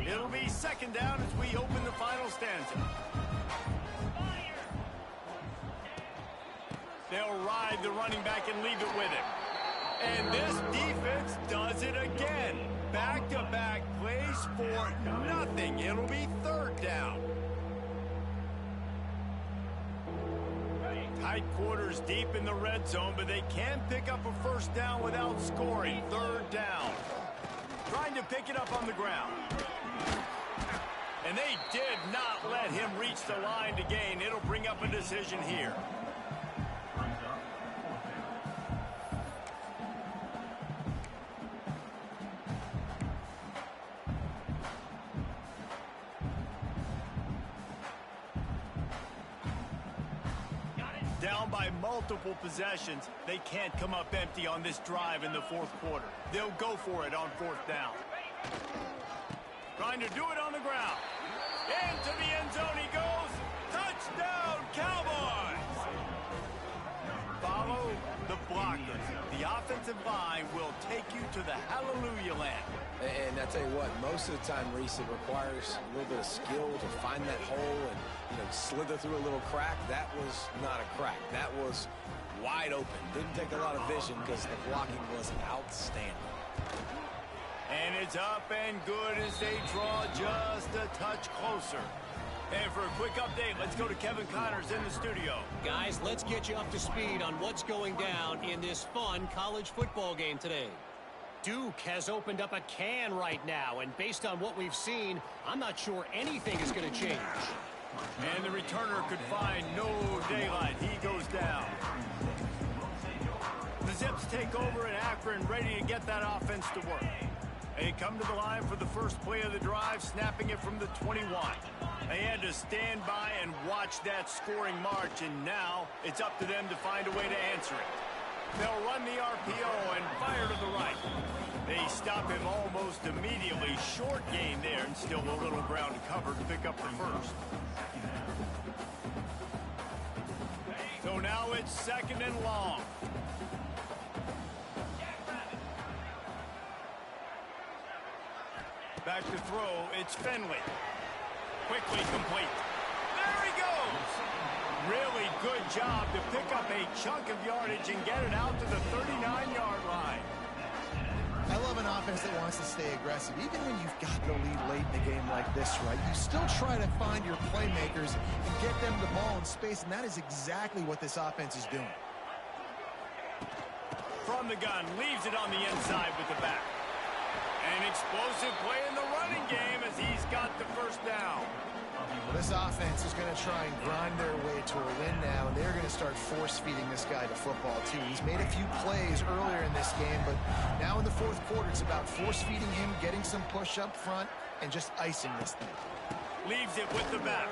It'll be second down as we open the final stanza. They'll ride the running back and leave it with him. And this defense does it again. Back-to-back plays for nothing. It'll be third down. Tight quarters deep in the red zone, but they can pick up a first down without scoring. Third down. Trying to pick it up on the ground. And they did not let him reach the line to gain. It'll bring up a decision here. Down by multiple possessions, they can't come up empty on this drive in the fourth quarter. They'll go for it on fourth down. Trying to do it on the ground. Into the end zone he goes. Touchdown, Cowboys! Follow the blockers. The offensive line will take you to the hallelujah land. And I tell you what, most of the time, Reese, it requires a little bit of skill to find that hole and, slither through a little crack. That was not a crack. That was wide open. Didn't take a lot of vision because the blocking was outstanding. And it's up and good as they draw just a touch closer. And for a quick update, let's go to Kevin Connors in the studio. Guys, let's get you up to speed on what's going down in this fun college football game today. Duke has opened up a can right now, and based on what we've seen, I'm not sure anything is going to change. And the returner could find no daylight. He goes down. The Zips take over and Akron ready to get that offense to work. They come to the line for the first play of the drive, snapping it from the 21. They had to stand by and watch that scoring march, and now it's up to them to find a way to answer it. They'll run the RPO and fire to the right. They stop him almost immediately. Short gain there, and still a little ground covered to pick up the first. So now it's second and long. Back to throw, it's Finley. Quickly complete. There he goes! Really good job to pick up a chunk of yardage and get it out to the 39-yard line. I love an offense that wants to stay aggressive. Even when you've got the lead late in the game like this, right, you still try to find your playmakers and get them the ball in space, and that is exactly what this offense is doing. From the gun, leaves it on the inside with the back. An explosive play in the running game as he's got the first down. This offense is going to try and grind their way to a win now, and they're going to start force-feeding this guy to football, too. He's made a few plays earlier in this game, but now in the fourth quarter, it's about force-feeding him, getting some push up front, and just icing this thing. Leaves it with the back.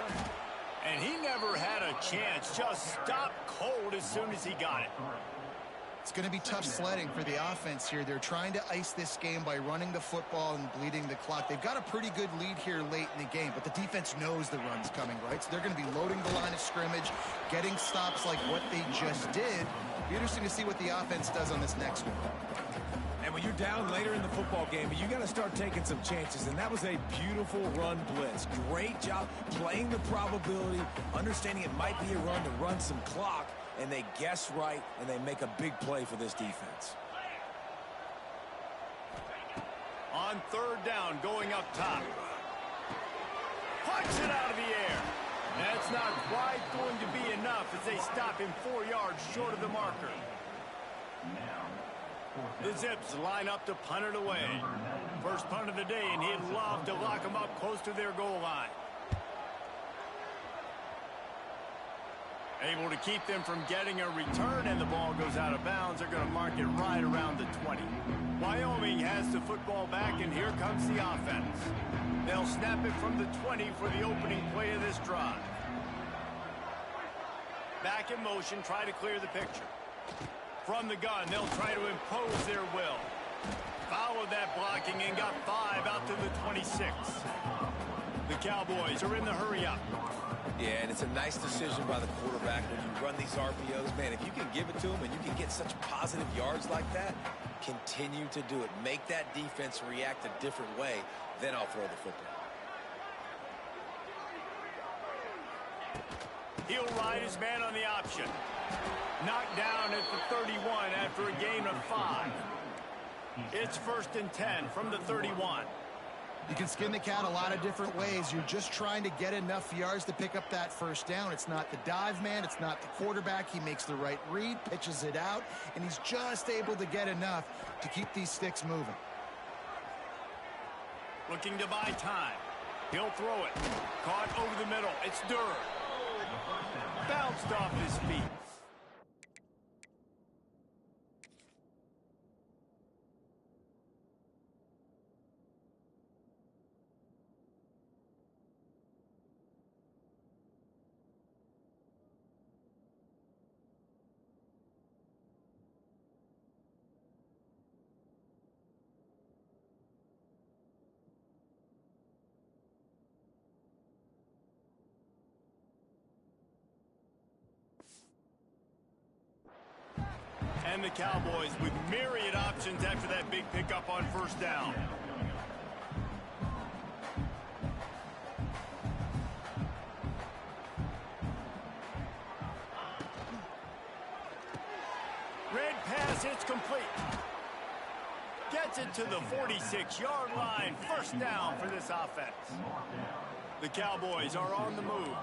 And he never had a chance. Just stopped cold as soon as he got it. It's going to be tough sledding for the offense here. They're trying to ice this game by running the football and bleeding the clock. They've got a pretty good lead here late in the game, but the defense knows the run's coming, right? So they're going to be loading the line of scrimmage, getting stops like what they just did. It'll be interesting to see what the offense does on this next one. And when you're down later in the football game, you got to start taking some chances, and that was a beautiful run blitz. Great job playing the probability, understanding it might be a run to run some clock, and they guess right, and they make a big play for this defense. On third down, going up top. Punch it out of the air. That's not quite going to be enough as they stop him 4 yards short of the marker. The Zips line up to punt it away. First punt of the day, and he'd love to lock them up close to their goal line. Able to keep them from getting a return, and the ball goes out of bounds. They're going to mark it right around the 20. Wyoming has the football back, and here comes the offense. They'll snap it from the 20 for the opening play of this drive. Back in motion, try to clear the picture. From the gun, they'll try to impose their will. Followed that blocking and got 5 out to the 26. The Cowboys are in the hurry-up. Yeah, and it's a nice decision by the quarterback when you run these RPOs. Man, if you can give it to him and you can get such positive yards like that, continue to do it. Make that defense react a different way, then I'll throw the football. He'll ride his man on the option. Knocked down at the 31 after a gain of 5. It's 1st and 10 from the 31. You can skin the cat a lot of different ways. You're just trying to get enough yards to pick up that first down. It's not the dive man. It's not the quarterback. He makes the right read, pitches it out, and he's just able to get enough to keep these sticks moving. Looking to buy time. He'll throw it. Caught over the middle. It's Durr. Bounced off his feet. And the Cowboys with myriad options after that big pickup on first down. Red pass, it's complete. Gets it to the 46-yard line. First down for this offense. The Cowboys are on the move.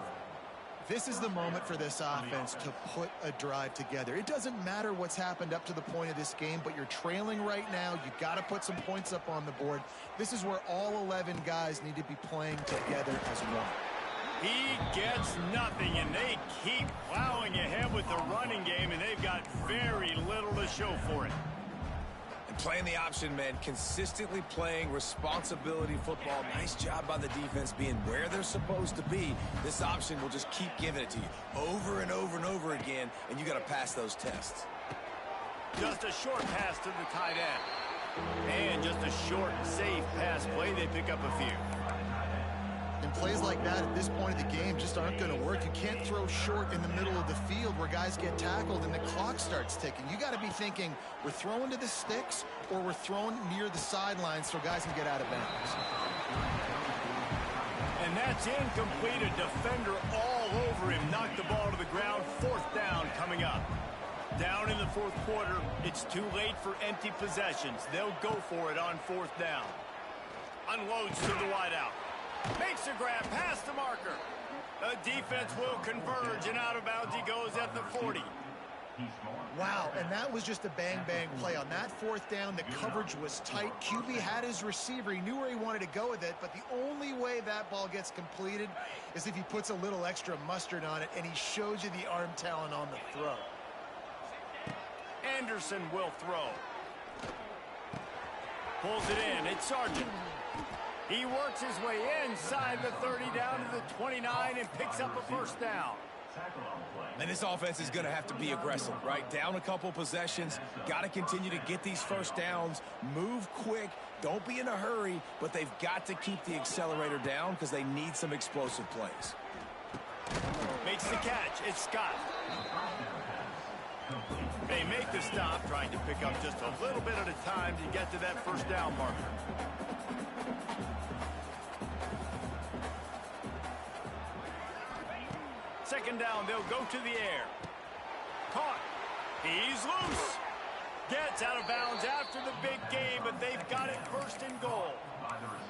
This is the moment for this offense to put a drive together. It doesn't matter what's happened up to the point of this game, but you're trailing right now. You've got to put some points up on the board. This is where all 11 guys need to be playing together as one. He gets nothing, and they keep plowing ahead with the running game, and they've got very little to show for it. And playing the option, man, consistently playing responsibility football. Nice job by the defense being where they're supposed to be. This option will just keep giving it to you over and over and over again, and you got to pass those tests. Just a short pass to the tight end. And just a short, safe pass play. They pick up a few. And plays like that at this point of the game just aren't going to work. You can't throw short in the middle of the field where guys get tackled and the clock starts ticking. You got to be thinking we're throwing to the sticks or we're throwing near the sidelines so guys can get out of bounds. And that's incomplete. A defender all over him. Knocked the ball to the ground. 4th down coming up. Down in the 4th quarter, it's too late for empty possessions. They'll go for it on 4th down. Unloads to the wideout. Makes a grab past the marker. The defense will converge, and out of bounds he goes at the 40. Wow, and that was just a bang-bang play. On that 4th down, the coverage was tight. QB had his receiver. He knew where he wanted to go with it, but the only way that ball gets completed is if he puts a little extra mustard on it, and he shows you the arm talent on the throw. Anderson will throw. Pulls it in. It's Sargent. He works his way inside the 30 down to the 29 and picks up a 1st down. And this offense is going to have to be aggressive, right? Down a couple possessions. Got to continue to get these 1st downs. Move quick. Don't be in a hurry, but they've got to keep the accelerator down because they need some explosive plays. Makes the catch. It's Scott. They make the stop, trying to pick up just a little bit at a time to get to that 1st down marker. Second down, they'll go to the air. Caught. He's loose. Gets out of bounds after the big game, but they've got it 1st and goal.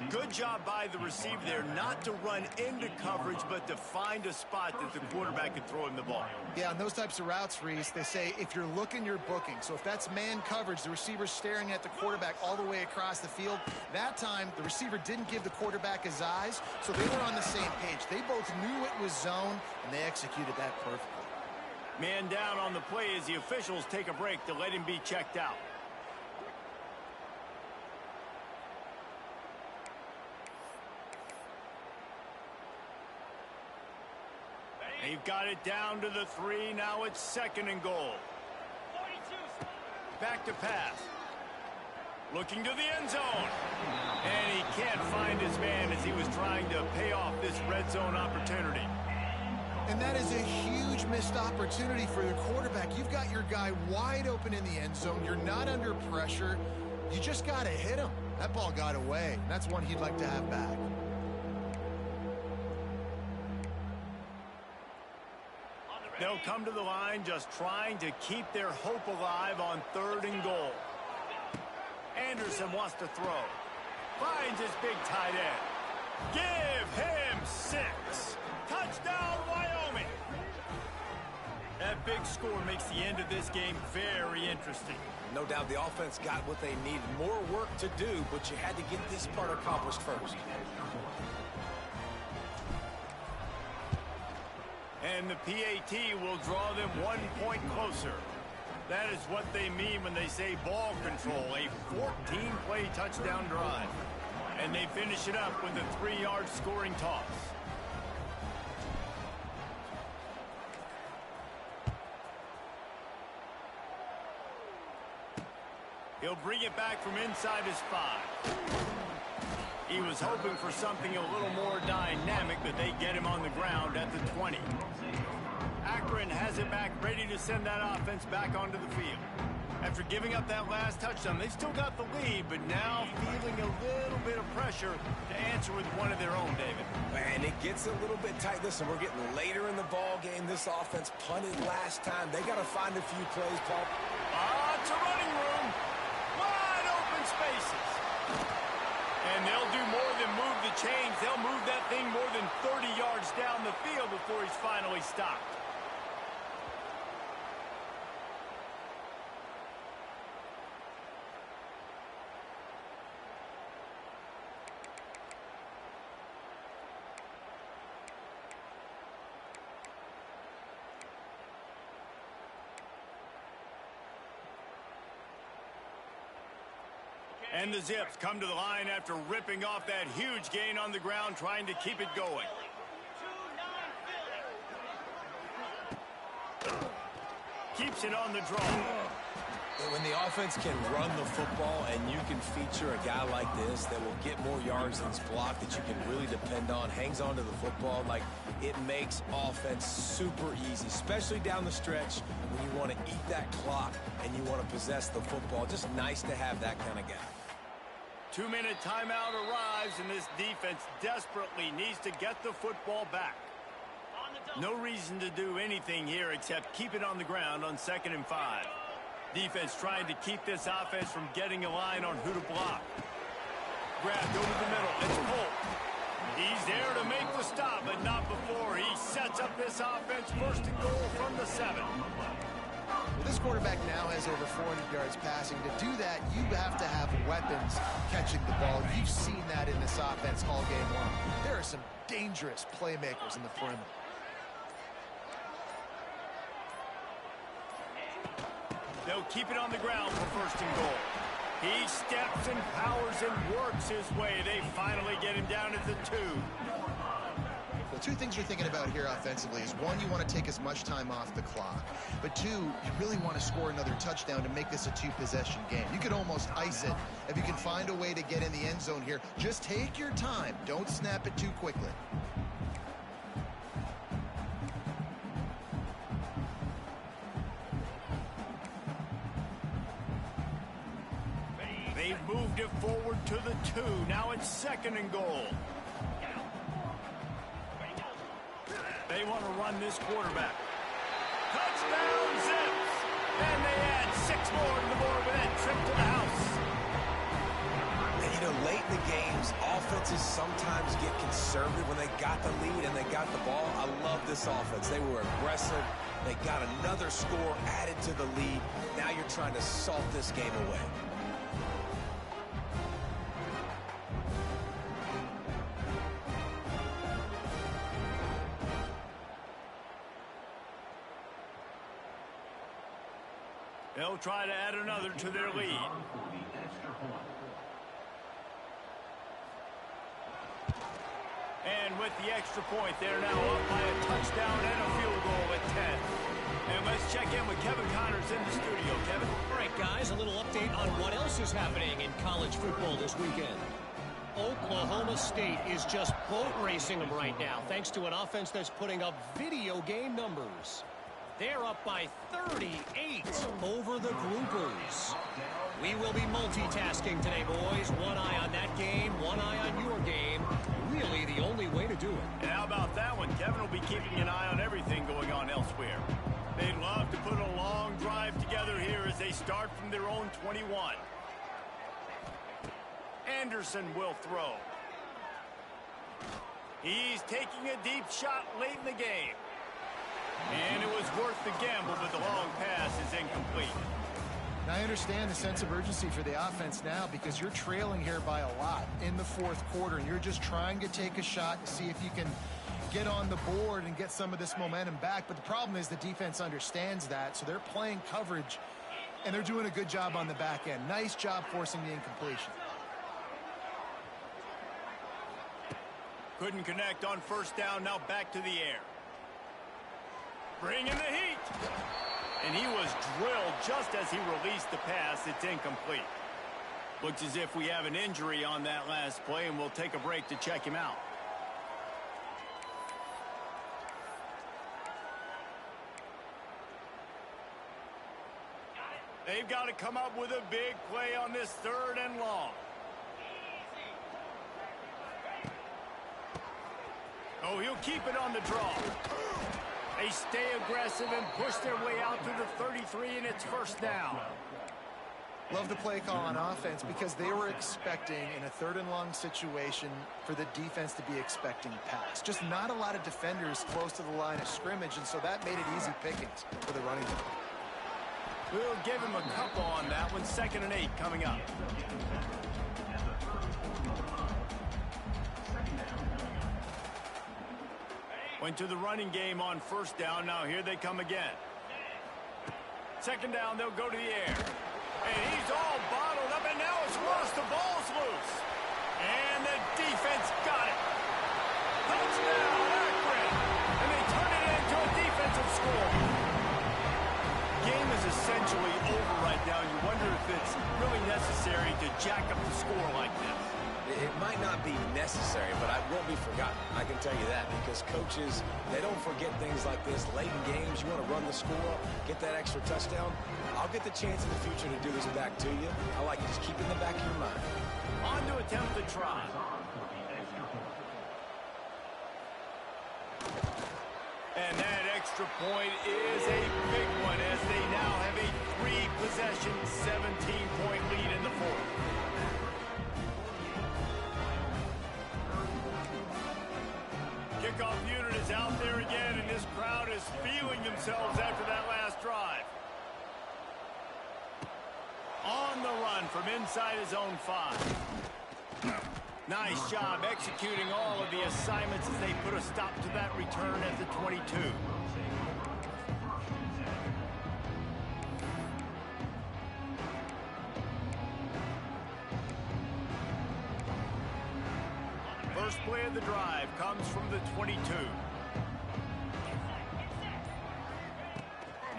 Good job by the receiver there, not to run into coverage, but to find a spot that the quarterback can throw him the ball. Yeah, on those types of routes, Reese, they say if you're looking, you're booking. So if that's man coverage, the receiver's staring at the quarterback all the way across the field. That time, the receiver didn't give the quarterback his eyes, so they were on the same page. They both knew it was zone, and they executed that perfectly. Man down on the play as the officials take a break to let him be checked out. They've got it down to the 3. Now it's 2nd and goal. Back to pass. Looking to the end zone. And he can't find his man as he was trying to pay off this red zone opportunity. And that is a huge missed opportunity for the quarterback. You've got your guy wide open in the end zone. You're not under pressure. You just got to hit him. That ball got away. That's one he'd like to have back. They'll come to the line just trying to keep their hope alive on 3rd and goal. Anderson wants to throw. Finds his big tight end. Give him 6. Touchdown, Wyoming. That big score makes the end of this game very interesting. No doubt the offense got what they needed. More work to do, but you had to get this part accomplished first. And the PAT will draw them 1 point closer. That is what they mean when they say ball control, a 14-play touchdown drive. And they finish it up with a 3-yard scoring toss. He'll bring it back from inside his 5. He was hoping for something a little more dynamic, but they get him on the ground at the 20. Akron has it back, ready to send that offense back onto the field. After giving up that last touchdown, they've still got the lead, but now feeling a little bit of pressure to answer with one of their own, David. And it gets a little bit tight. Listen, we're getting later in the ball game. This offense punted last time. They got to find a few plays, Paul. It's a running room. Wide open spaces. And they'll do more than move the chains. They'll move that thing more than 30 yards down the field before he's finally stopped. And the Zips come to the line after ripping off that huge gain on the ground, trying to keep it going. Keeps it on the draw. When the offense can run the football and you can feature a guy like this that will get more yards than his block, that you can really depend on, hangs on to the football, like it makes offense super easy, especially down the stretch when you want to eat that clock and you want to possess the football. Just nice to have that kind of guy. 2-minute timeout arrives, and this defense desperately needs to get the football back. No reason to do anything here except keep it on the ground on 2nd and 5. Defense trying to keep this offense from getting a line on who to block. Grabbed over the middle. It's Holt. He's there to make the stop, but not before he sets up this offense. 1st and goal from the 7. Well, this quarterback now has over 400 yards passing. To do that, you have to have weapons catching the ball. You've seen that in this offense all game long. There are some dangerous playmakers in the perimeter. They'll keep it on the ground for 1st and goal. He steps and powers and works his way. They finally get him down at the 2. Well, 2 things you're thinking about here offensively is, 1, you want to take as much time off the clock. But 2, you really want to score another touchdown to make this a 2-possession game. You could almost ice it if you can find a way to get in the end zone here. Just take your time. Don't snap it too quickly. They've moved it forward to the 2. Now it's 2nd and goal. They want to run this quarterback. Touchdown, Zips! And they add 6 more to the board with that trip to the house. And, you know, late in the games, offenses sometimes get conservative when they got the lead and they got the ball. I love this offense. They were aggressive. They got another score added to the lead. Now you're trying to salt this game away. They'll try to add another to their lead. And with the extra point, they're now up by a touchdown and a field goal at 10. And let's check in with Kevin Connors in the studio. Kevin? All right, guys, a little update on what else is happening in college football this weekend. Oklahoma State is just boat racing them right now, thanks to an offense that's putting up video game numbers. They're up by 38 over the Groupers. We will be multitasking today, boys. One eye on that game, one eye on your game. Really the only way to do it. And how about that one? Kevin will be keeping an eye on everything going on elsewhere. They'd love to put a long drive together here as they start from their own 21. Anderson will throw. He's taking a deep shot late in the game. And it was worth the gamble, but the long pass is incomplete. Now, I understand the sense of urgency for the offense now because you're trailing here by a lot in the 4th quarter, and you're just trying to take a shot to see if you can get on the board and get some of this momentum back. But the problem is the defense understands that, so they're playing coverage, and they're doing a good job on the back end. Nice job forcing the incompletion. Couldn't connect on 1st down, now back to the air. Bringing the heat. And he was drilled just as he released the pass. It's incomplete. Looks as if we have an injury on that last play, and we'll take a break to check him out. They've got to come up with a big play on this 3rd and long. Oh, he'll keep it on the draw. They stay aggressive and push their way out to the 33, and it's 1st down. Love the play call on offense because they were expecting in a 3rd and long situation for the defense to be expecting pass. Just not a lot of defenders close to the line of scrimmage, and so that made it easy pickings for the running back. We'll give him a couple on that one. 2nd and 8 coming up. Went to the running game on 1st down. Now here they come again. 2nd down, they'll go to the air. And he's all bottled up, and now it's worse. The ball's loose. And the defense got it. Touchdown, Akron. And they turn it into a defensive score. Game is essentially over right now. You wonder if it's really necessary to jack up the score like this. It might not be necessary, but it won't be forgotten. I can tell you that, because coaches, they don't forget things like this. Late in games, you want to run the score up, get that extra touchdown. I'll get the chance in the future to do this back to you. I like it. Just keep it in the back of your mind. On to attempt the try. And that extra point is a big one, as they now have a 3-possession, 17-point lead in the fourth. Kickoff unit is out there again, and this crowd is feeling themselves after that last drive. On the run from inside his own 5. Nice job executing all of the assignments as they put a stop to that return at the 22. First play of the drive comes from the 22.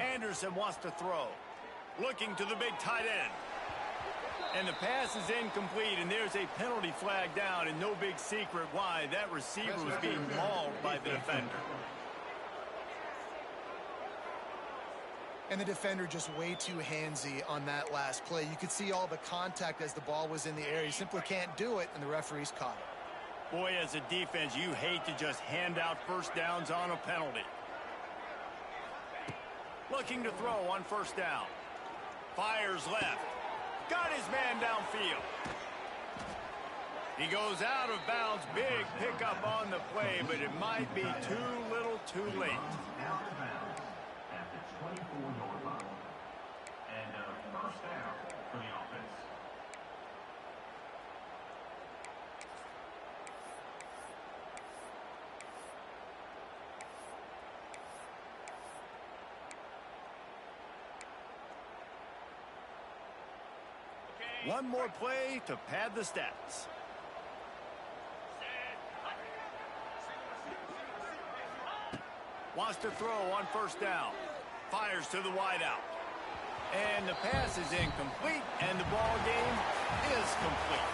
Anderson wants to throw. Looking to the big tight end. And the pass is incomplete, and there's a penalty flag down, and no big secret why. That receiver was being mauled by the defender. And the defender just way too handsy on that last play. You could see all the contact as the ball was in the air. You simply can't do it, and the referees caught it. Boy, as a defense, you hate to just hand out first downs on a penalty. Looking to throw on first down. Fires left. Got his man downfield. He goes out of bounds. Big pickup on the play, but it might be too little too late. Out of bounds at the 24-yard line. And a first down for the offense. One more play to pad the stats. Wants to throw on first down. Fires to the wideout. And the pass is incomplete, and the ball game is complete.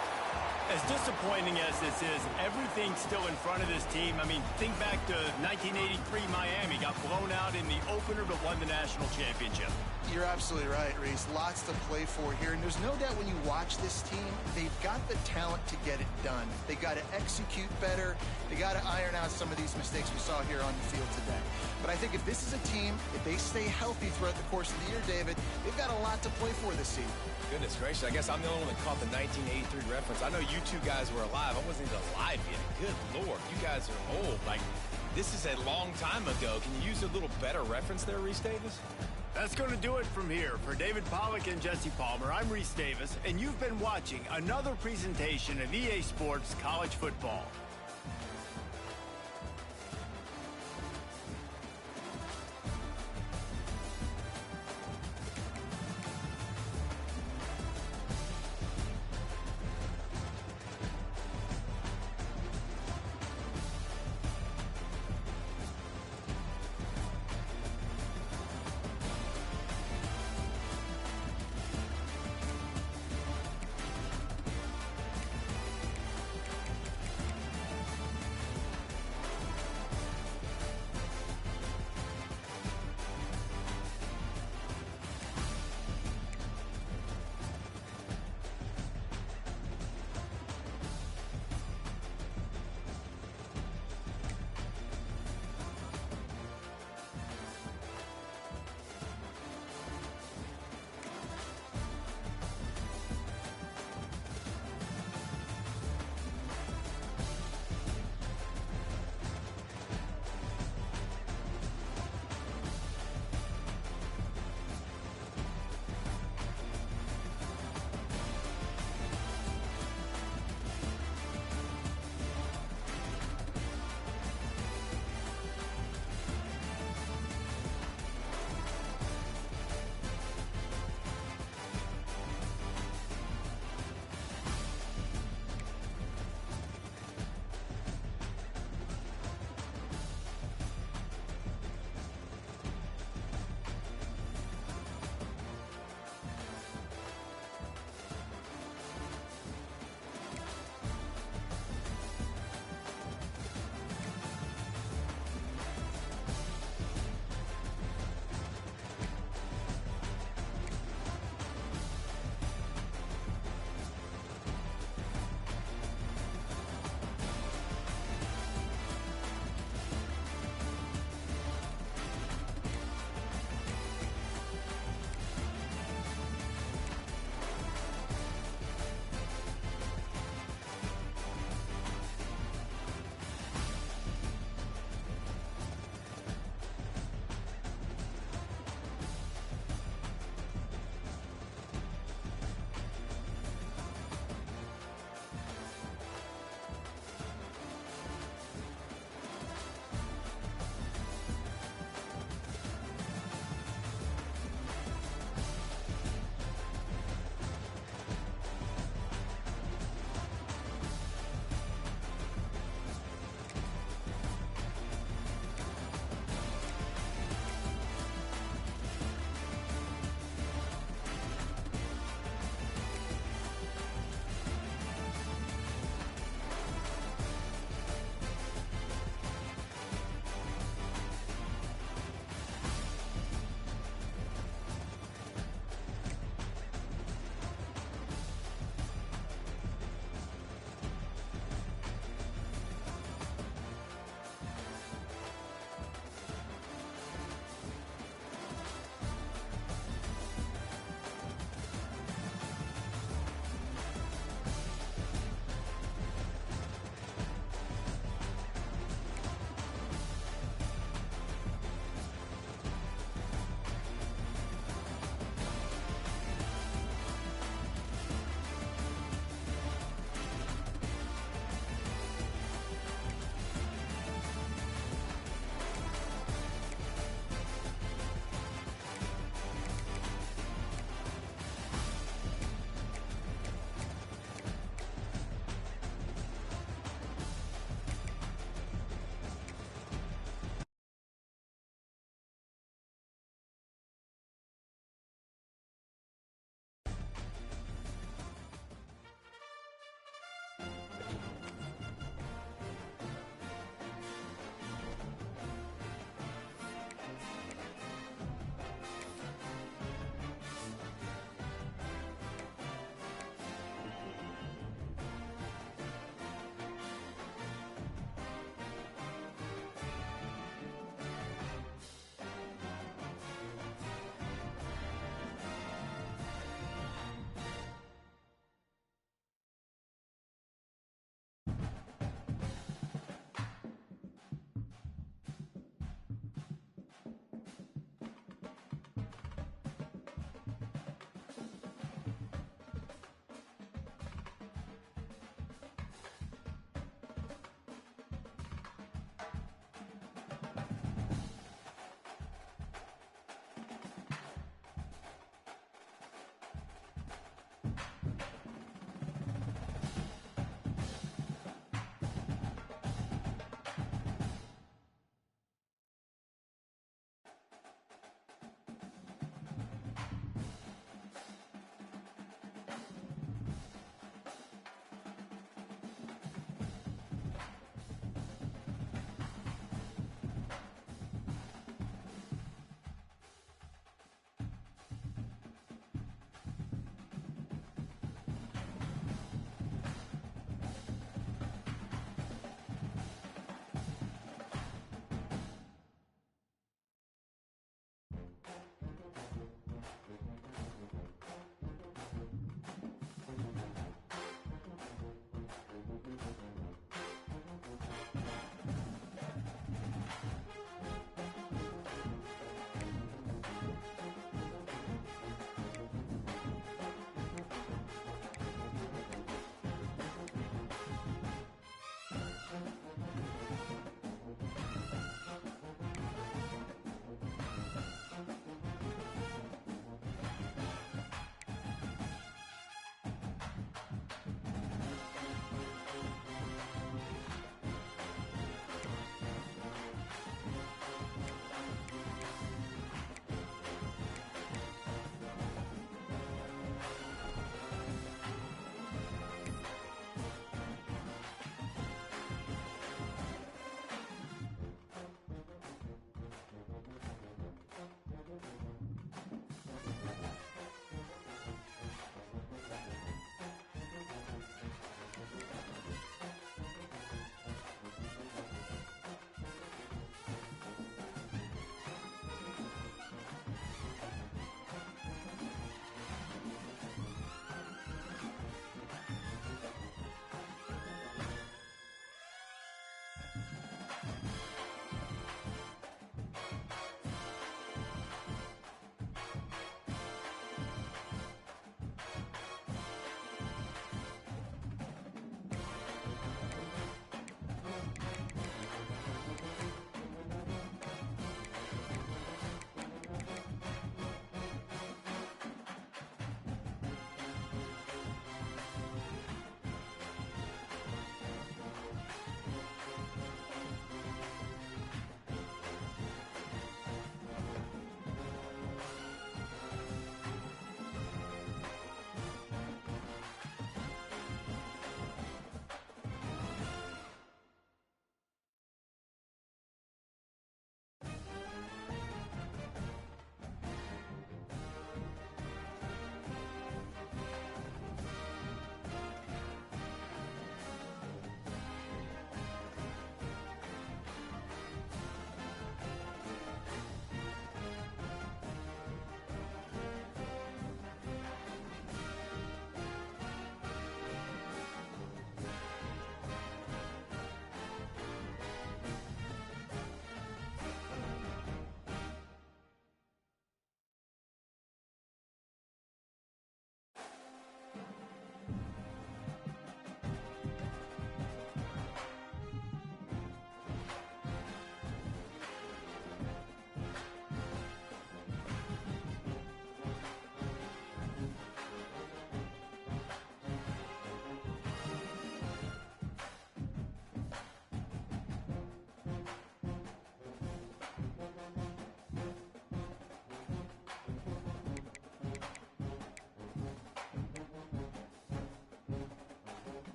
As disappointing as this is, everything's still in front of this team. I mean, think back to 1983 Miami. Got blown out in the opener, but won the national championship. You're absolutely right, Reese. Lots to play for here. And there's no doubt when you watch this team, they've got the talent to get it done. They got to execute better. They got to iron out some of these mistakes we saw here on the field today. But I think if this is a team, if they stay healthy throughout the course of the year, David, they've got a lot to play for this season. Goodness gracious, I guess I'm the only one that caught the 1983 reference. I know you two guys were alive. I wasn't even alive yet. Good Lord, you guys are old. Like, this is a long time ago. Can you use a little better reference there, Reese Davis? That's going to do it from here. For David Pollack and Jesse Palmer, I'm Reese Davis, and you've been watching another presentation of EA Sports College Football.